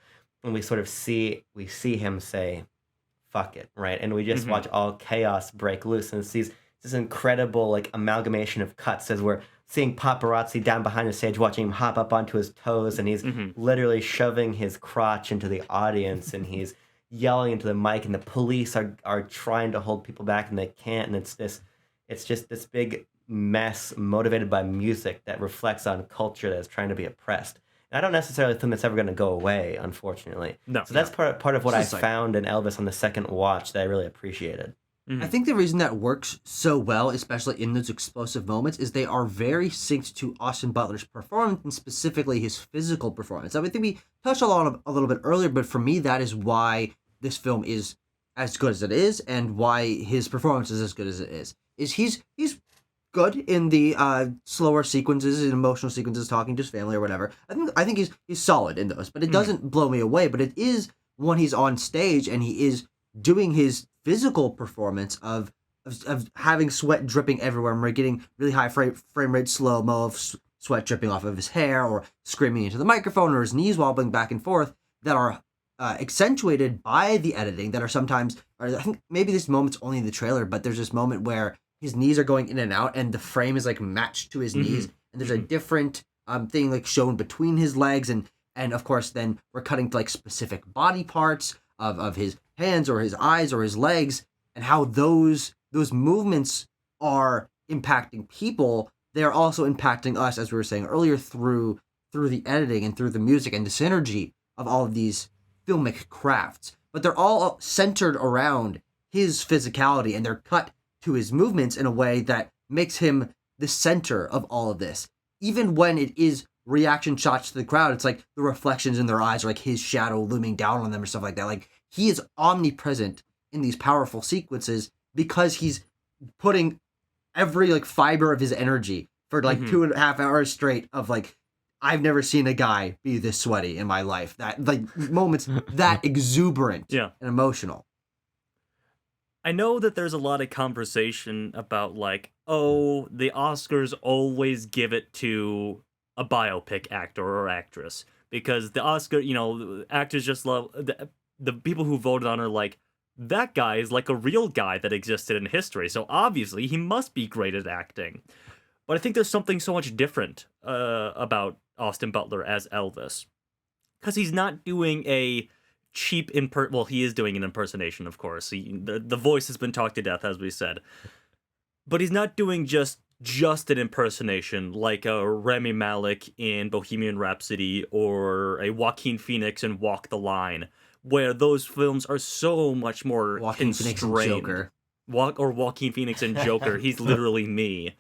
and we see him say, "Fuck it," right? And we just watch all chaos break loose, and it's this incredible like amalgamation of cuts as we're seeing paparazzi down behind the stage watching him hop up onto his toes, and he's literally shoving his crotch into the audience, and he's yelling into the mic, and the police are trying to hold people back, and they can't, and it's just this big mess motivated by music that reflects on culture that is trying to be oppressed. And I don't necessarily think that's ever going to go away, unfortunately. No. So that's part of what I It's just found in Elvis on the second watch that I really appreciated. I think the reason that works so well, especially in those explosive moments, is they are very synced to Austin Butler's performance, and specifically his physical performance. I think we touched on it a little bit earlier, but for me, that is why this film is as good as it is, and why his performance is as good as it is. He's good in the slower sequences and emotional sequences, talking to his family or whatever. I think he's solid in those, but it doesn't blow me away. But it is when he's on stage and he is doing his physical performance of having sweat dripping everywhere, and we're getting really high frame rate slow mo of sweat dripping off of his hair, or screaming into the microphone, or his knees wobbling back and forth, that are accentuated by the editing, that are sometimes, or I think maybe this moment's only in the trailer, but there's this moment where his knees are going in and out, and the frame is like matched to his knees, and there's a different thing like shown between his legs, and of course then we're cutting to like specific body parts of his hands or his eyes or his legs, and how those movements are impacting people. They're also impacting us, as we were saying earlier, through the editing and through the music and the synergy of all of these filmic crafts. But they're all centered around his physicality, and they're cut to his movements in a way that makes him the center of all of this. Even when it is reaction shots to the crowd, it's like the reflections in their eyes, or like his shadow looming down on them or stuff like that. Like, he is omnipresent in these powerful sequences because he's putting every like fiber of his energy for like 2.5 hours straight of like, I've never seen a guy be this sweaty in my life. That like moments that exuberant and emotional. I know that there's a lot of conversation about like, oh, the Oscars always give it to a biopic actor or actress, because the Oscar, actors just love the people who voted on are like, that guy is like a real guy that existed in history, so obviously he must be great at acting. But I think there's something so much different about Austin Butler as Elvis, because he's not doing a cheap well, he is doing an impersonation, of course. The voice has been talked to death, as we said, but he's not doing just an impersonation like a Rami Malek in Bohemian Rhapsody or a Joaquin Phoenix in Walk the Line, where those films are so much more Joaquin Phoenix and Joker. Joaquin Phoenix and Joker. He's literally me.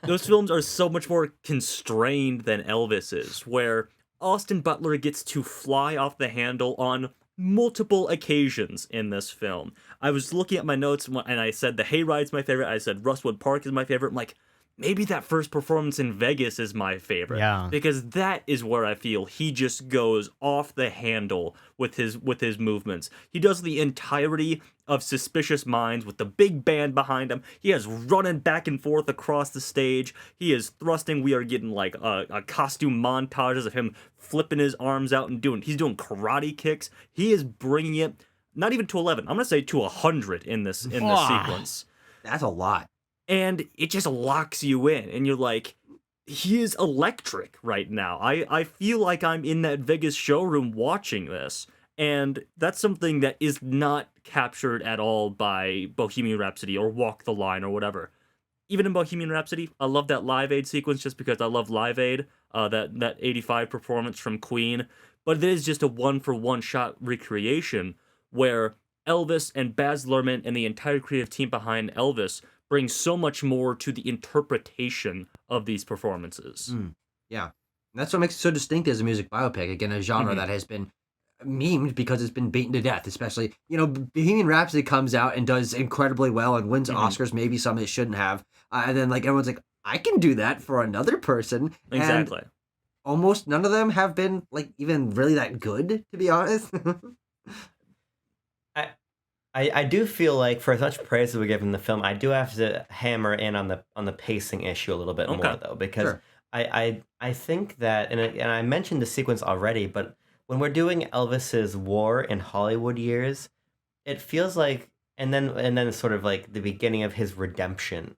Those films are so much more constrained than Elvis is, where Austin Butler gets to fly off the handle on multiple occasions in this film. I was looking at my notes and I said the Hayride's my favorite. I said Rustwood Park is my favorite. I'm like, maybe that first performance in Vegas is my favorite. Yeah. Because that is where I feel he just goes off the handle with his movements. He does the entirety of Suspicious Minds with the big band behind him. He is running back and forth across the stage. He is thrusting. We are getting like a costume montages of him flipping his arms out and he's doing karate kicks. He is bringing it not even to 11. I'm going to say to 100 in this sequence. That's a lot. And it just locks you in, and you're like, he is electric right now. I feel like I'm in that Vegas showroom watching this, and that's something that is not captured at all by Bohemian Rhapsody or Walk the Line or whatever. Even in Bohemian Rhapsody, I love that Live Aid sequence just because I love Live Aid, that 85 performance from Queen, but it is just a one-for-one shot recreation where Elvis and Baz Luhrmann and the entire creative team behind Elvis brings so much more to the interpretation of these performances. Yeah. And that's what makes it so distinct as a music biopic. Again, a genre that has been memed because it's been beaten to death, especially, Bohemian Rhapsody comes out and does incredibly well and wins Oscars, maybe some it shouldn't have. And then like everyone's like, I can do that for another person. Exactly. And almost none of them have been like even really that good, to be honest. I do feel like for as much praise that we give in the film, I do have to hammer in on the pacing issue a little bit more though, because Sure. I think that and I mentioned the sequence already, but when we're doing Elvis's war in Hollywood years, it feels like and then sort of like the beginning of his redemption.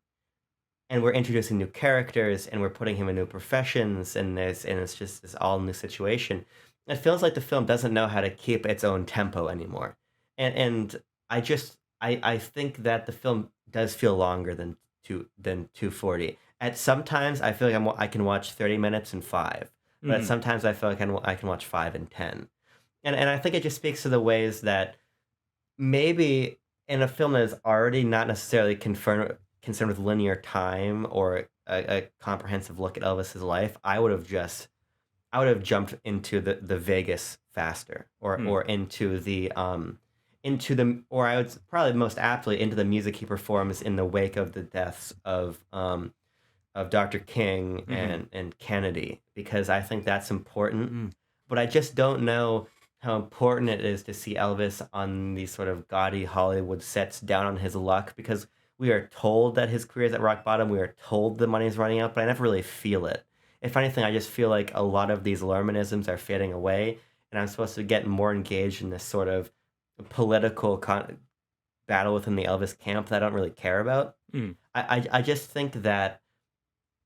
and we're introducing new characters, and we're putting him in new professions, and it's just this all new situation. It feels like the film doesn't know how to keep its own tempo anymore, and I think that the film does feel longer than 240. At sometimes I feel like I can watch 30 minutes in 5, but at sometimes I feel like I can watch 5 in 10. And I think it just speaks to the ways that maybe in a film that is already not necessarily concerned with linear time or a comprehensive look at Elvis's life, I would have jumped into the Vegas faster, or into the or I would probably most aptly into the music he performs in the wake of the deaths of Dr. King and Kennedy, because I think that's important. But I just don't know how important it is to see Elvis on these sort of gaudy Hollywood sets down on his luck, because we are told that his career is at rock bottom. We are told the money's running out, but I never really feel it. If anything, I just feel like a lot of these Lermanisms are fading away, and I'm supposed to get more engaged in this sort of political battle within the Elvis camp that I don't really care about. I just think that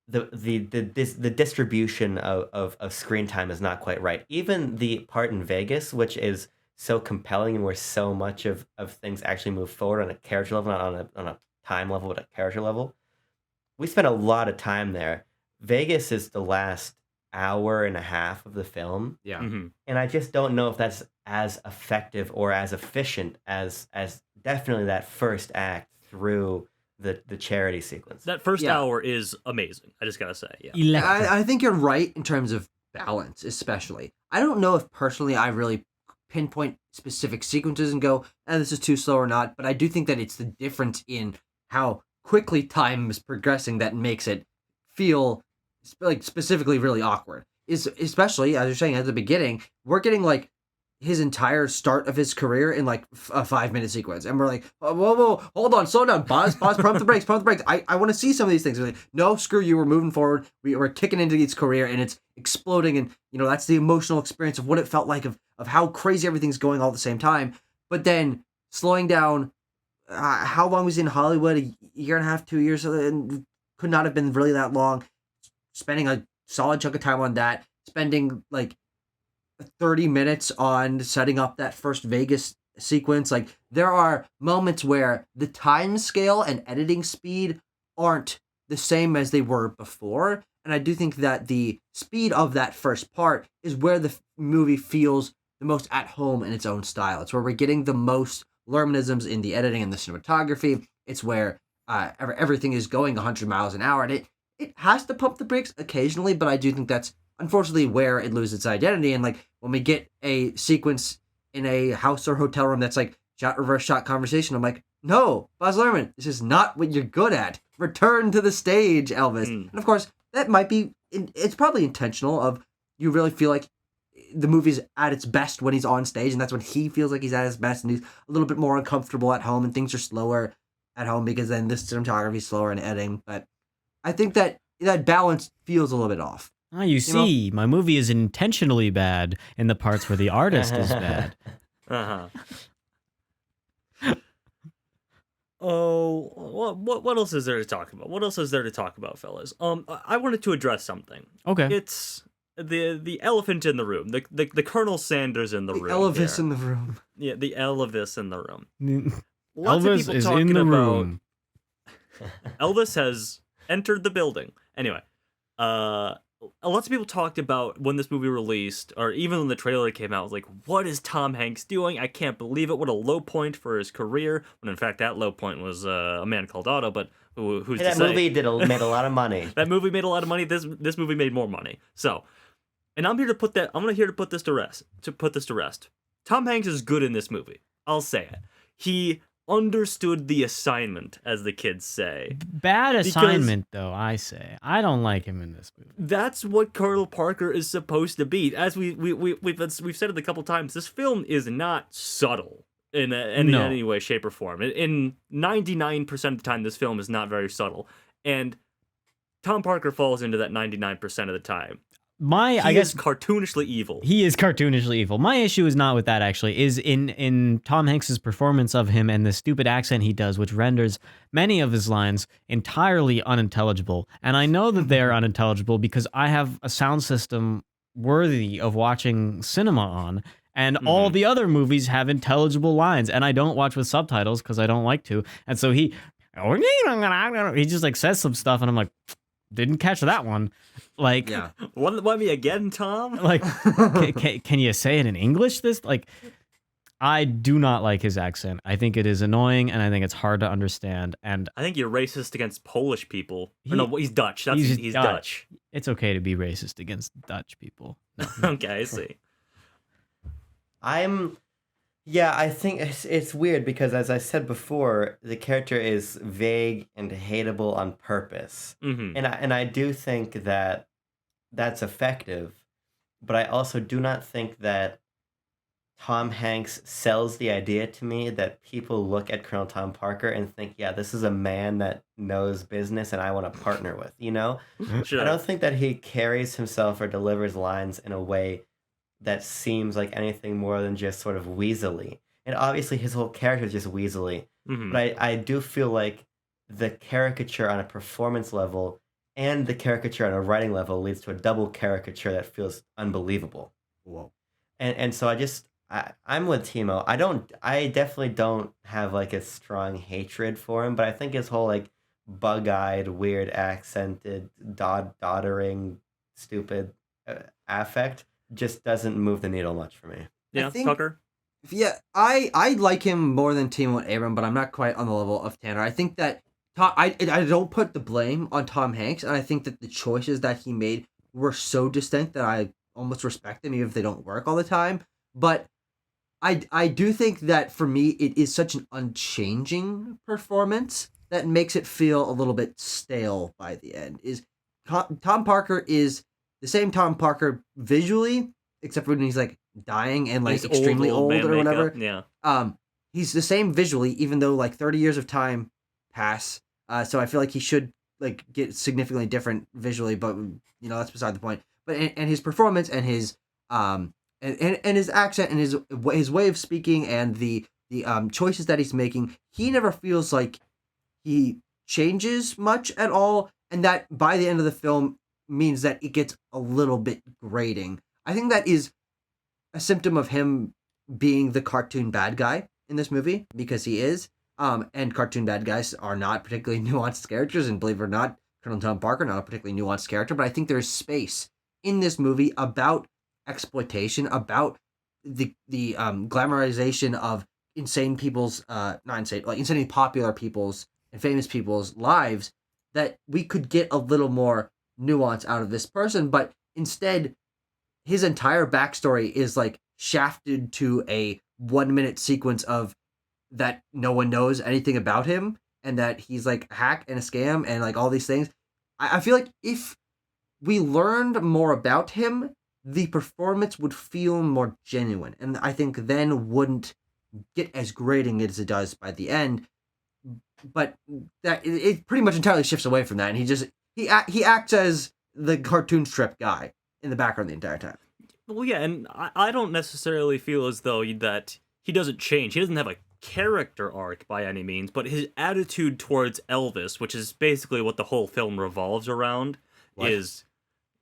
the distribution of screen time is not quite right. Even the part in Vegas, which is so compelling and where so much of things actually move forward on a character level, not on a time level, but a character level. We spent a lot of time there. Vegas is the last hour and a half of the film. Yeah. And I just don't know if that's as effective or as efficient as definitely that first act through the charity sequence. That first hour is amazing. I just gotta say, I think you're right in terms of balance, especially. I don't know if personally I really pinpoint specific sequences and go, this is too slow or not, but I do think that it's the difference in how quickly time is progressing that makes it feel like specifically really awkward. Is especially, as you're saying at the beginning, we're getting like his entire start of his career in like a 5-minute sequence, and we're like, whoa, hold on, slow down, Baz, pump the brakes. I want to see some of these things. We're like, no, screw you, we're moving forward. We're kicking into his career, and it's exploding, and that's the emotional experience of what it felt like of how crazy everything's going all at the same time. But then slowing down, how long was he in Hollywood? A year and a half, 2 years, and could not have been really that long. Spending a solid chunk of time on that, spending like 30 minutes on setting up that first Vegas sequence. Like, there are moments where the time scale and editing speed aren't the same as they were before. And I do think that the speed of that first part is where the movie feels the most at home in its own style. It's where we're getting the most Lermanisms in the editing and the cinematography. It's where everything is going 100 miles an hour. And it has to pump the brakes occasionally, but I do think that's unfortunately where it loses its identity. And like when we get a sequence in a house or hotel room that's like reverse shot conversation, I'm like, no, Baz Luhrmann, this is not what you're good at. Return to the stage, Elvis. And of course, that might be, it's probably intentional of you really feel like the movie's at its best when he's on stage, and that's when he feels like he's at his best, and he's a little bit more uncomfortable at home, and things are slower at home because then the cinematography is slower and editing. But I think that balance feels a little bit off. You see, my movie is intentionally bad in the parts where the artist is bad. Oh, what else is there to talk about? What else is there to talk about, fellas? I wanted to address something. Okay. It's the elephant in the room. The Colonel Sanders in the room. Elvis in the room. Yeah, the Elvis in the room. Elvis is in the room. Elvis has entered the building. Anyway, lots of people talked about when this movie released, or even when the trailer came out, was like, what is Tom Hanks doing? I can't believe it. What a low point for his career. When in fact, that low point was A Man Called Otto, but who's to say? That movie made a lot of money. That movie made a lot of money. This movie made more money. So, and I'm here to put this to rest. Tom Hanks is good in this movie. I'll say it. He understood the assignment, as the kids say. Bad assignment, though, I say. I don't like him in this movie. That's what Colonel Parker is supposed to be. As we've said it a couple times, this film is not subtle in any way, shape, or form. In 99% of the time, this film is not very subtle. And Tom Parker falls into that 99% of the time. He is cartoonishly evil. He is cartoonishly evil. My issue is not with that, actually, is in Tom Hanks's performance of him and the stupid accent he does, which renders many of his lines entirely unintelligible. And I know that they're unintelligible because I have a sound system worthy of watching cinema on, and all the other movies have intelligible lines, and I don't watch with subtitles because I don't like to. And so he just like says some stuff, and I'm like, didn't catch that one. Like, Yeah. Want me again, Tom? like, can you say it in English? This, like, I do not like his accent. I think it is annoying, and I think it's hard to understand. And I think you're racist against Polish people. No, he's Dutch. He's Dutch. It's okay to be racist against Dutch people. Okay, I see. I think it's weird because, as I said before, the character is vague and hateable on purpose, and I do think that that's effective, but I also do not think that Tom Hanks sells the idea to me that people look at Colonel Tom Parker and think, yeah, this is a man that knows business and I want to partner with, you know? Sure. I don't think that he carries himself or delivers lines in a way that seems like anything more than just sort of weaselly. And obviously his whole character is just weaselly. But I do feel like the caricature on a performance level and the caricature on a writing level leads to a double caricature that feels unbelievable. Whoa. And so I'm with Timo. I definitely don't have like a strong hatred for him, but I think his whole like bug-eyed, weird accented, doddering, stupid affect just doesn't move the needle much for me. Yeah, think- Tucker? Yeah, I like him more than Timo and Abram, but I'm not quite on the level of Tanner. I think that I don't put the blame on Tom Hanks, and I think that the choices that he made were so distinct that I almost respect them, even if they don't work all the time. But I do think that for me, it is such an unchanging performance that makes it feel a little bit stale by the end. Tom Parker is the same Tom Parker visually, except for when he's like dying and like He's extremely old man or whatever. makeup, Yeah. He's the same visually, even though like 30 years of time pass. So I feel like he should like get significantly different visually, but you know that's beside the point. But and his performance and his and his accent and his way of speaking and the choices that he's making, he never feels like he changes much at all, and that by the end of the film means that it gets a little bit grating. I think that is a symptom of him being the cartoon bad guy in this movie, because he is. And cartoon bad guys are not particularly nuanced characters, and believe it or not, Colonel Tom Parker, not a particularly nuanced character, but I think there's space in this movie about exploitation, about the glamorization of insane people's, not insane, like insanely popular people's and famous people's lives, that we could get a little more nuance out of this person, but instead, his entire backstory is like shafted to a 1-minute sequence of that no one knows anything about him and that he's like a hack and a scam and like all these things. I feel like if we learned more about him, the performance would feel more genuine, and I think then wouldn't get as grating as it does by the end. But that it pretty much entirely shifts away from that, and he acts as the cartoon strip guy in the background the entire time. Well, yeah, and I don't necessarily feel as though that he doesn't change. He doesn't have a character arc by any means, but his attitude towards Elvis, which is basically what the whole film revolves around, is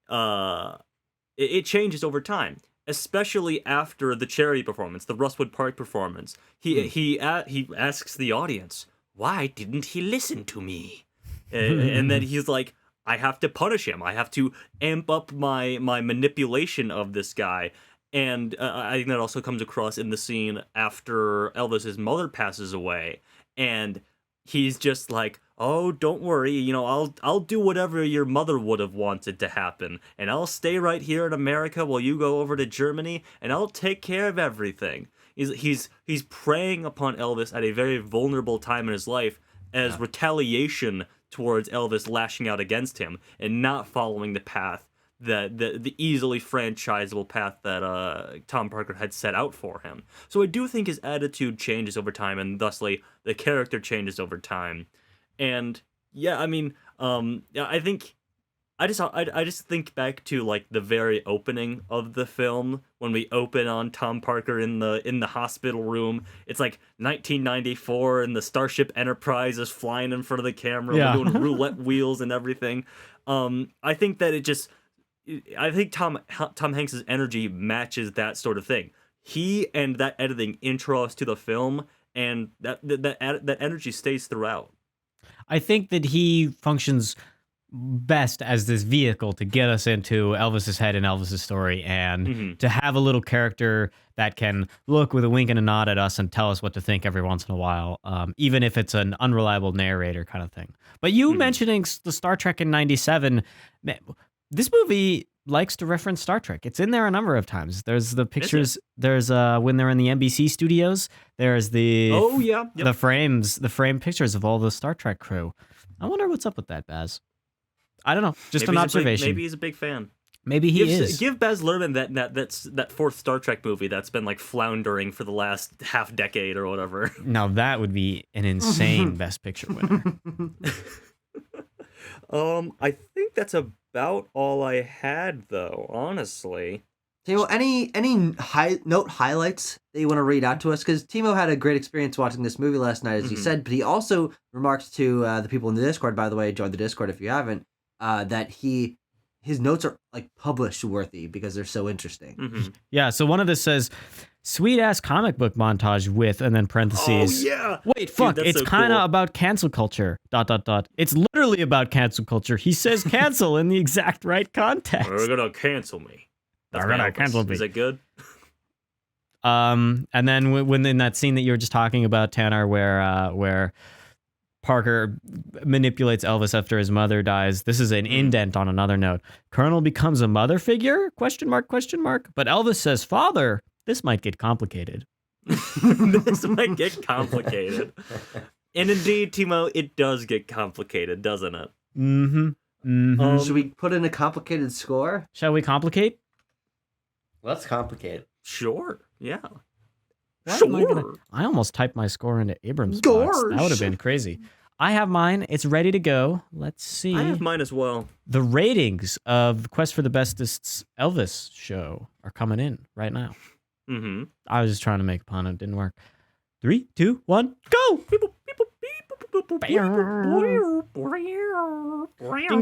it changes over time, especially after the charity performance, the Rustwood Park performance. He asks the audience, "Why didn't he listen to me?" And then he's like, I have to punish him. I have to amp up my manipulation of this guy. And I think that also comes across in the scene after Elvis's mother passes away. And he's just like, "Oh, don't worry. You know, I'll do whatever your mother would have wanted to happen. And I'll stay right here in America while you go over to Germany. And I'll take care of everything." He's preying upon Elvis at a very vulnerable time in his life as retaliation towards Elvis lashing out against him and not following the path that the easily franchisable path that Tom Parker had set out for him. So I do think his attitude changes over time, and thusly the character changes over time. And yeah, I mean, I think I just think back to like the very opening of the film when we open on Tom Parker in the hospital room. It's like 1994 and the Starship Enterprise is flying in front of the camera. Yeah. We're doing roulette wheels and everything. I think that I think Tom Hanks's energy matches that sort of thing. He and that editing intro us to the film, and that energy stays throughout. I think that he functions best as this vehicle to get us into Elvis's head and Elvis's story, and to have a little character that can look with a wink and a nod at us and tell us what to think every once in a while, even if it's an unreliable narrator kind of thing. But you mentioning the Star Trek in '97, this movie likes to reference Star Trek. It's in there a number of times. There's the pictures. There's when they're in the NBC studios. There's the the frame pictures of all the Star Trek crew. I wonder what's up with that, Baz. I don't know. Just Maybe an observation. Maybe he's a big fan. Maybe he is. Give Baz Luhrmann that fourth Star Trek movie that's been like floundering for the last half decade or whatever. Now that would be an insane Best Picture winner. I think that's about all I had though, honestly. Timo, any highlights that you want to read out to us? Because Timo had a great experience watching this movie last night, as he said, but he also remarks to the people in the Discord, by the way, join the Discord if you haven't, that his notes are like published worthy because they're so interesting. Yeah, so one of this says, sweet ass comic book montage with, and then parentheses. Oh yeah. Wait, fuck, Dude, that's it's so kind of cool. about cancel culture. ... It's literally about cancel culture. He says cancel in the exact right context. They're gonna cancel me. That's They're my gonna Elvis. cancel me. Is that good? And then when in that scene that you were just talking about, Tanner, where Parker manipulates Elvis after his mother dies. This is an indent on another note. Colonel becomes a mother figure? Question mark, question mark. But Elvis says, father, this might get complicated. This might get complicated. And indeed, Timo, it does get complicated, doesn't it? Should we put in a complicated score? Shall we complicate? Let's complicate. Sure. Yeah. Why Sure. am I almost typed my score into Abrams' box. That would have been crazy. I have mine. It's ready to go. Let's see. I have mine as well. The ratings of the Quest for the Bestest's Elvis show are coming in right now. I was just trying to make a pun. It didn't work. 3, 2, 1, go! Ding,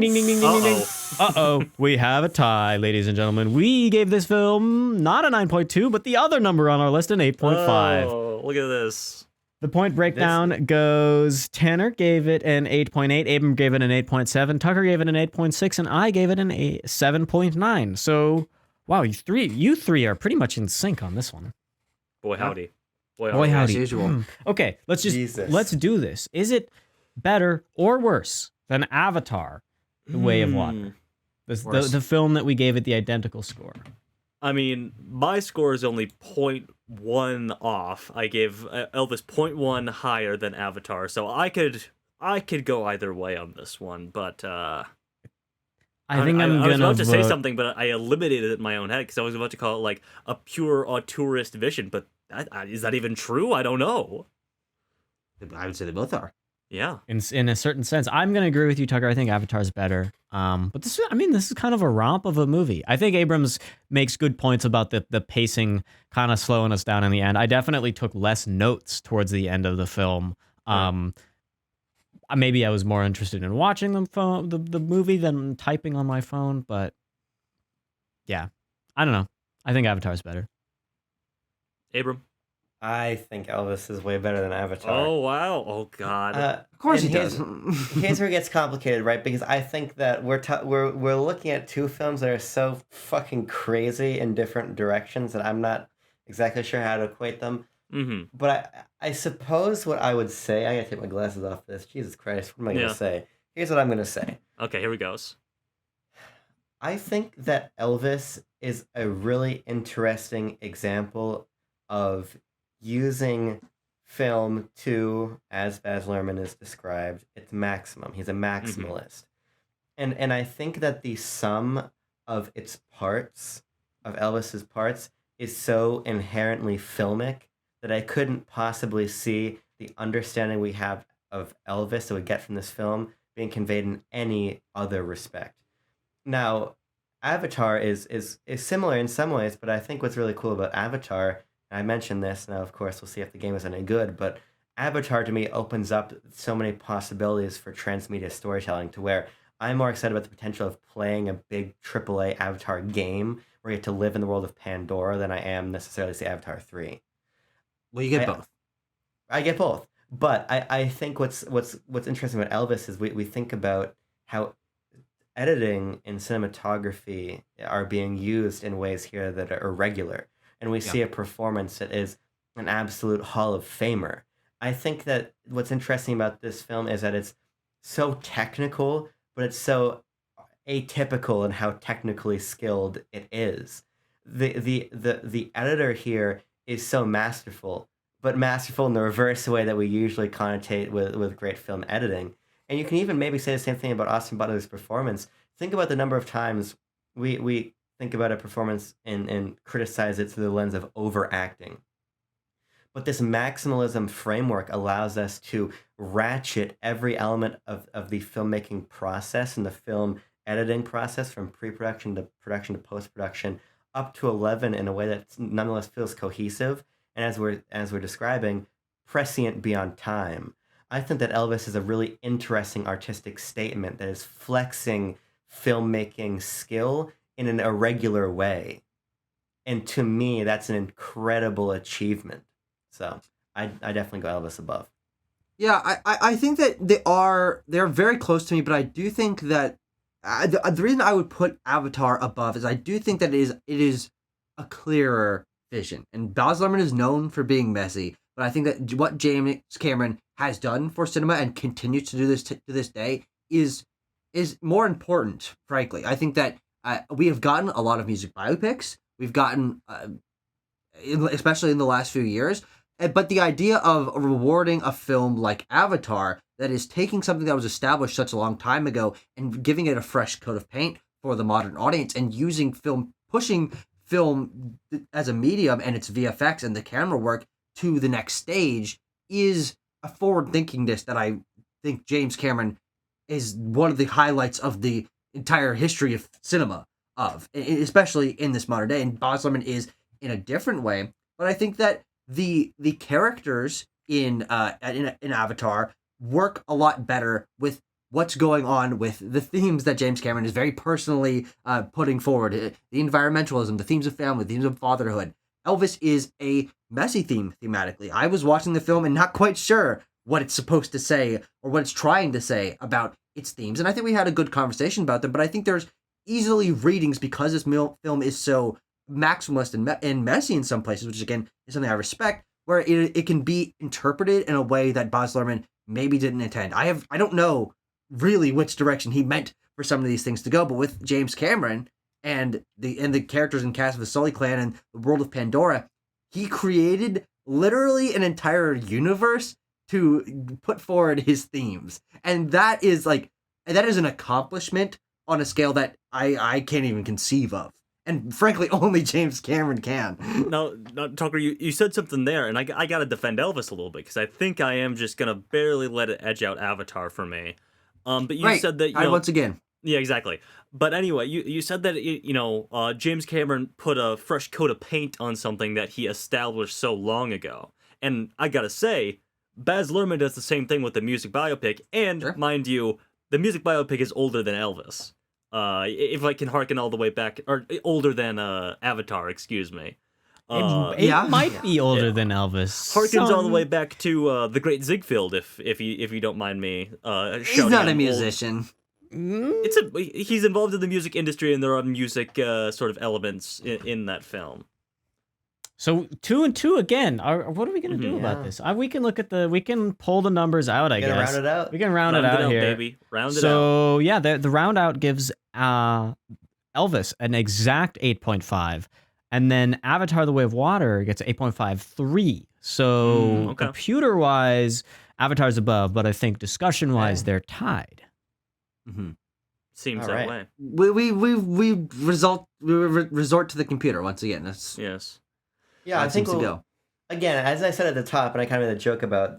ding, ding, ding, ding, ding. Uh-oh. We have a tie, ladies and gentlemen. We gave this film not a 9.2, but the other number on our list, an 8.5. Oh, look at this. The point breakdown goes, Tanner gave it an 8.8, Abram gave it an 8.7, Tucker gave it an 8.6, and I gave it an 7.9. So, wow, you three are pretty much in sync on this one. Boy, howdy. Boy, howdy. As usual. Okay, let's do this. Is it better or worse than Avatar, The Way of Water? The film that we gave it the identical score. I mean, my score is only 0.1 off. I gave Elvis 0.1 higher than Avatar, so I could go either way on this one. But I was about to say something, but I eliminated it in my own head because I was about to call it like a pure auteurist vision. But is that even true? I don't know. I would say they both are. Yeah. In a certain sense, I'm gonna agree with you, Tucker. I think Avatar's better. But this is kind of a romp of a movie. I think Abrams makes good points about the pacing kind of slowing us down in the end. I definitely took less notes towards the end of the film. Maybe I was more interested in watching the movie than typing on my phone. But yeah, I don't know. I think Avatar's better. Abram? I think Elvis is way better than Avatar. Oh, wow. Oh, God. Of course he does. Here's where it gets complicated, right? Because I think that we're looking at two films that are so fucking crazy in different directions that I'm not exactly sure how to equate them. But I suppose what I would say, I gotta take my glasses off this. Jesus Christ, what am I gonna say? Here's what I'm gonna say. Okay, here we go. I think that Elvis is a really interesting example of using film to, as Baz Luhrmann has described, its maximum. He's a maximalist. And I think that the sum of its parts, of Elvis's parts, is so inherently filmic that I couldn't possibly see the understanding we have of Elvis that we get from this film being conveyed in any other respect. Now, Avatar is similar in some ways, but I think what's really cool about Avatar, and I mentioned this, now of course we'll see if the game is any good, but Avatar to me opens up so many possibilities for transmedia storytelling to where I'm more excited about the potential of playing a big AAA Avatar game where you get to live in the world of Pandora than I am necessarily say Avatar 3. Well, you get both. I get both. But I think what's interesting about Elvis is we think about how editing and cinematography are being used in ways here that are irregular. And we see a performance that is an absolute Hall of Famer. I think that what's interesting about this film is that it's so technical, but it's so atypical in how technically skilled it is. The editor here is so masterful, but masterful in the reverse way that we usually connotate with great film editing. And you can even maybe say the same thing about Austin Butler's performance. Think about the number of times we think about a performance and criticize it through the lens of overacting. But this maximalism framework allows us to ratchet every element of the filmmaking process and the film editing process from pre-production to production to post-production up to 11 in a way that nonetheless feels cohesive and as we're describing, prescient beyond time. I think that Elvis is a really interesting artistic statement that is flexing filmmaking skill in an irregular way. And to me, that's an incredible achievement. So I definitely go Elvis above. Yeah, I think that they're very close to me, but I do think that the reason I would put Avatar above is I do think that it is a clearer vision. And Baz Luhrmann is known for being messy, but I think that what James Cameron has done for cinema and continues to do this to this day is more important, frankly. I think that we have gotten a lot of music biopics. We've gotten, especially in the last few years, but the idea of rewarding a film like Avatar that is taking something that was established such a long time ago and giving it a fresh coat of paint for the modern audience and pushing film as a medium and its VFX and the camera work to the next stage is a forward-thinkingness that I think James Cameron is one of the highlights of the entire history of cinema especially in this modern day. And Baz Luhrmann is in a different way, but I think that the characters in Avatar work a lot better with what's going on with the themes that James Cameron is very personally putting forward. The environmentalism, the themes of family, the themes of fatherhood. Elvis is a messy theme thematically. I was watching the film and not quite sure what it's supposed to say or what it's trying to say about its themes. And I think we had a good conversation about them, but I think there's easily readings because this film is so maximalist and messy in some places, which again is something I respect, where it can be interpreted in a way that Baz Luhrmann maybe didn't intend. I don't know really which direction he meant for some of these things to go, but with James Cameron and the characters and cast of the Sully Clan and the world of Pandora, he created literally an entire universe to put forward his themes. And that is an accomplishment on a scale that I can't even conceive of. And frankly, only James Cameron can. Now, Tucker, you said something there, and I got to defend Elvis a little bit, because I think I am just going to barely let it edge out Avatar for me. But you said that, once again. Yeah, exactly. But anyway, you said that, James Cameron put a fresh coat of paint on something that he established so long ago. And I got to say, Baz Luhrmann does the same thing with the music biopic, and, Sure. mind you, the music biopic is older than Elvis. If I can harken all the way back, or older than Avatar, excuse me. It might be older than Elvis. Harkens all the way back to the Great Ziegfeld, if you don't mind me. He's not a musician. He's involved in the music industry, and there are music sort of elements in that film. So 2 and 2 again. What are we gonna do about this? We can pull the numbers out. I guess Round it out. we can round it out here, baby. Round it out. So yeah, the round out gives Elvis an exact 8.5, and then Avatar: The Way of Water gets 8.53. So okay. computer wise, Avatar's above, but I think discussion wise, they're tied. Mm-hmm. Seems All that right. way. We resort to the computer once again. That's Yes. Yeah, I think seems to go. Again, as I said at the top, and I kind of made a joke about,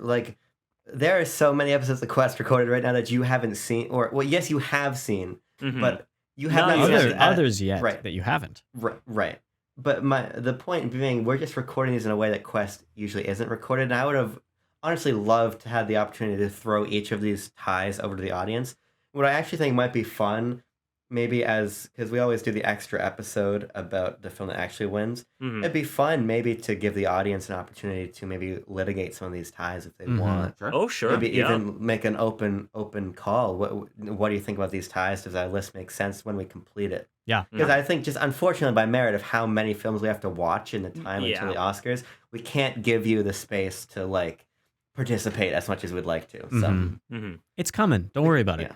there are so many episodes of Quest recorded right now that you haven't seen, yes, you have seen, Mhm. but You have No, not you seen haven't. Others yet right. that you haven't. Right. But the point being, we're just recording these in a way that Quest usually isn't recorded. And I would have honestly loved to have the opportunity to throw each of these ties over to the audience. What I actually think might be fun, maybe because we always do the extra episode about the film that actually wins. It'd be fun maybe to give the audience an opportunity to maybe litigate some of these ties if they want. Sure. Oh, sure. Maybe yeah. even make an open call. What do you think about these ties? Does that list make sense when we complete it? Yeah. Because I think just unfortunately by merit of how many films we have to watch in the time until the Oscars, we can't give you the space to like participate as much as we'd like to. So It's coming. Don't worry about it.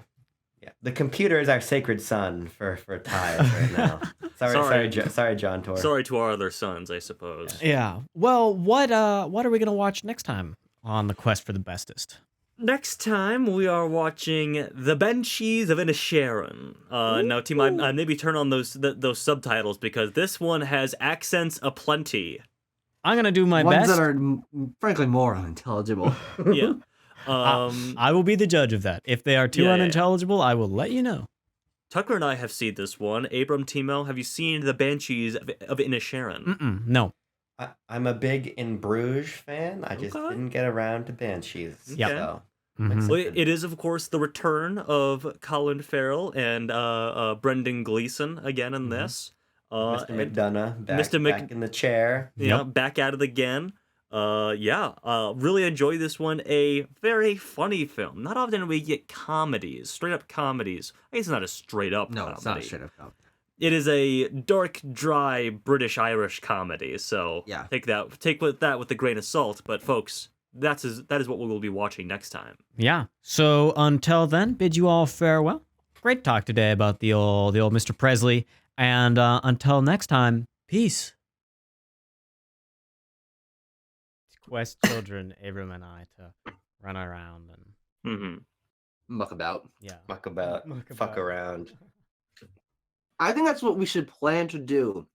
yeah. The computer is our sacred son for ties right now. Sorry, John Tor. Sorry to our other sons, I suppose. Yeah. Well, what are we gonna watch next time on the quest for the bestest? Next time we are watching The Banshees of Inisherin. Now, team, I maybe turn on those subtitles because this one has accents aplenty. I'm gonna do my Ones best. that are frankly more unintelligible. Yeah. I will be the judge of that. If they are too Yeah. unintelligible, I will let you know. Tucker and I have seen this one. Abram, Timo, have you seen The Banshees of Inisherin? No. I'm a big In Bruges fan. I just Okay. didn't get around to Banshees. Yep. So. Mhm. Well, it is, of course, the return of Colin Farrell and Brendan Gleeson again in this. Mr. McDonough back in the chair. Yeah, back at it again. Really enjoy this one. A very funny film. Not often do we get comedies, straight up comedies. I guess it's not a straight up No, comedy. it's not straight up comedy. It is a dark, dry British-Irish comedy. So Yeah. take that with a grain of salt. But folks, that is what we will be watching next time. Yeah. So until then, bid you all farewell. Great talk today about the old Mr. Presley. And until next time, peace. Quest children, Abram and I, to run around and Muck about. yeah. Muck about. Fuck around. I think that's what we should plan to do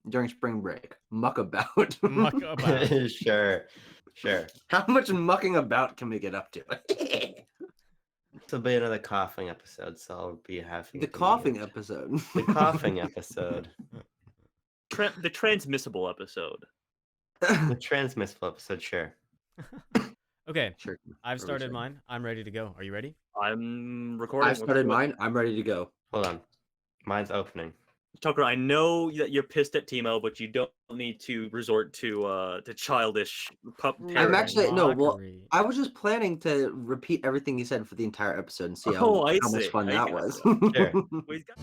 during spring break. Muck about. Muck about. Sure. How much mucking about can we get up to? This will be another coughing episode, so I'll be having The coughing episode. The coughing episode. The transmissible episode. The transmissible episode, sure. Okay, Sure. I've started Sure. mine. I'm ready to go. Are you ready? I'm recording. I've started mine. I'm ready to go. Hold on. Mine's opening. Tucker, I know that you're pissed at Timo, but you don't need to resort to childish pup. I'm actually no. Well, Mockery. I was just planning to repeat everything he said for the entire episode and see Oh, how I much see. fun I that got was. Sure. We've got-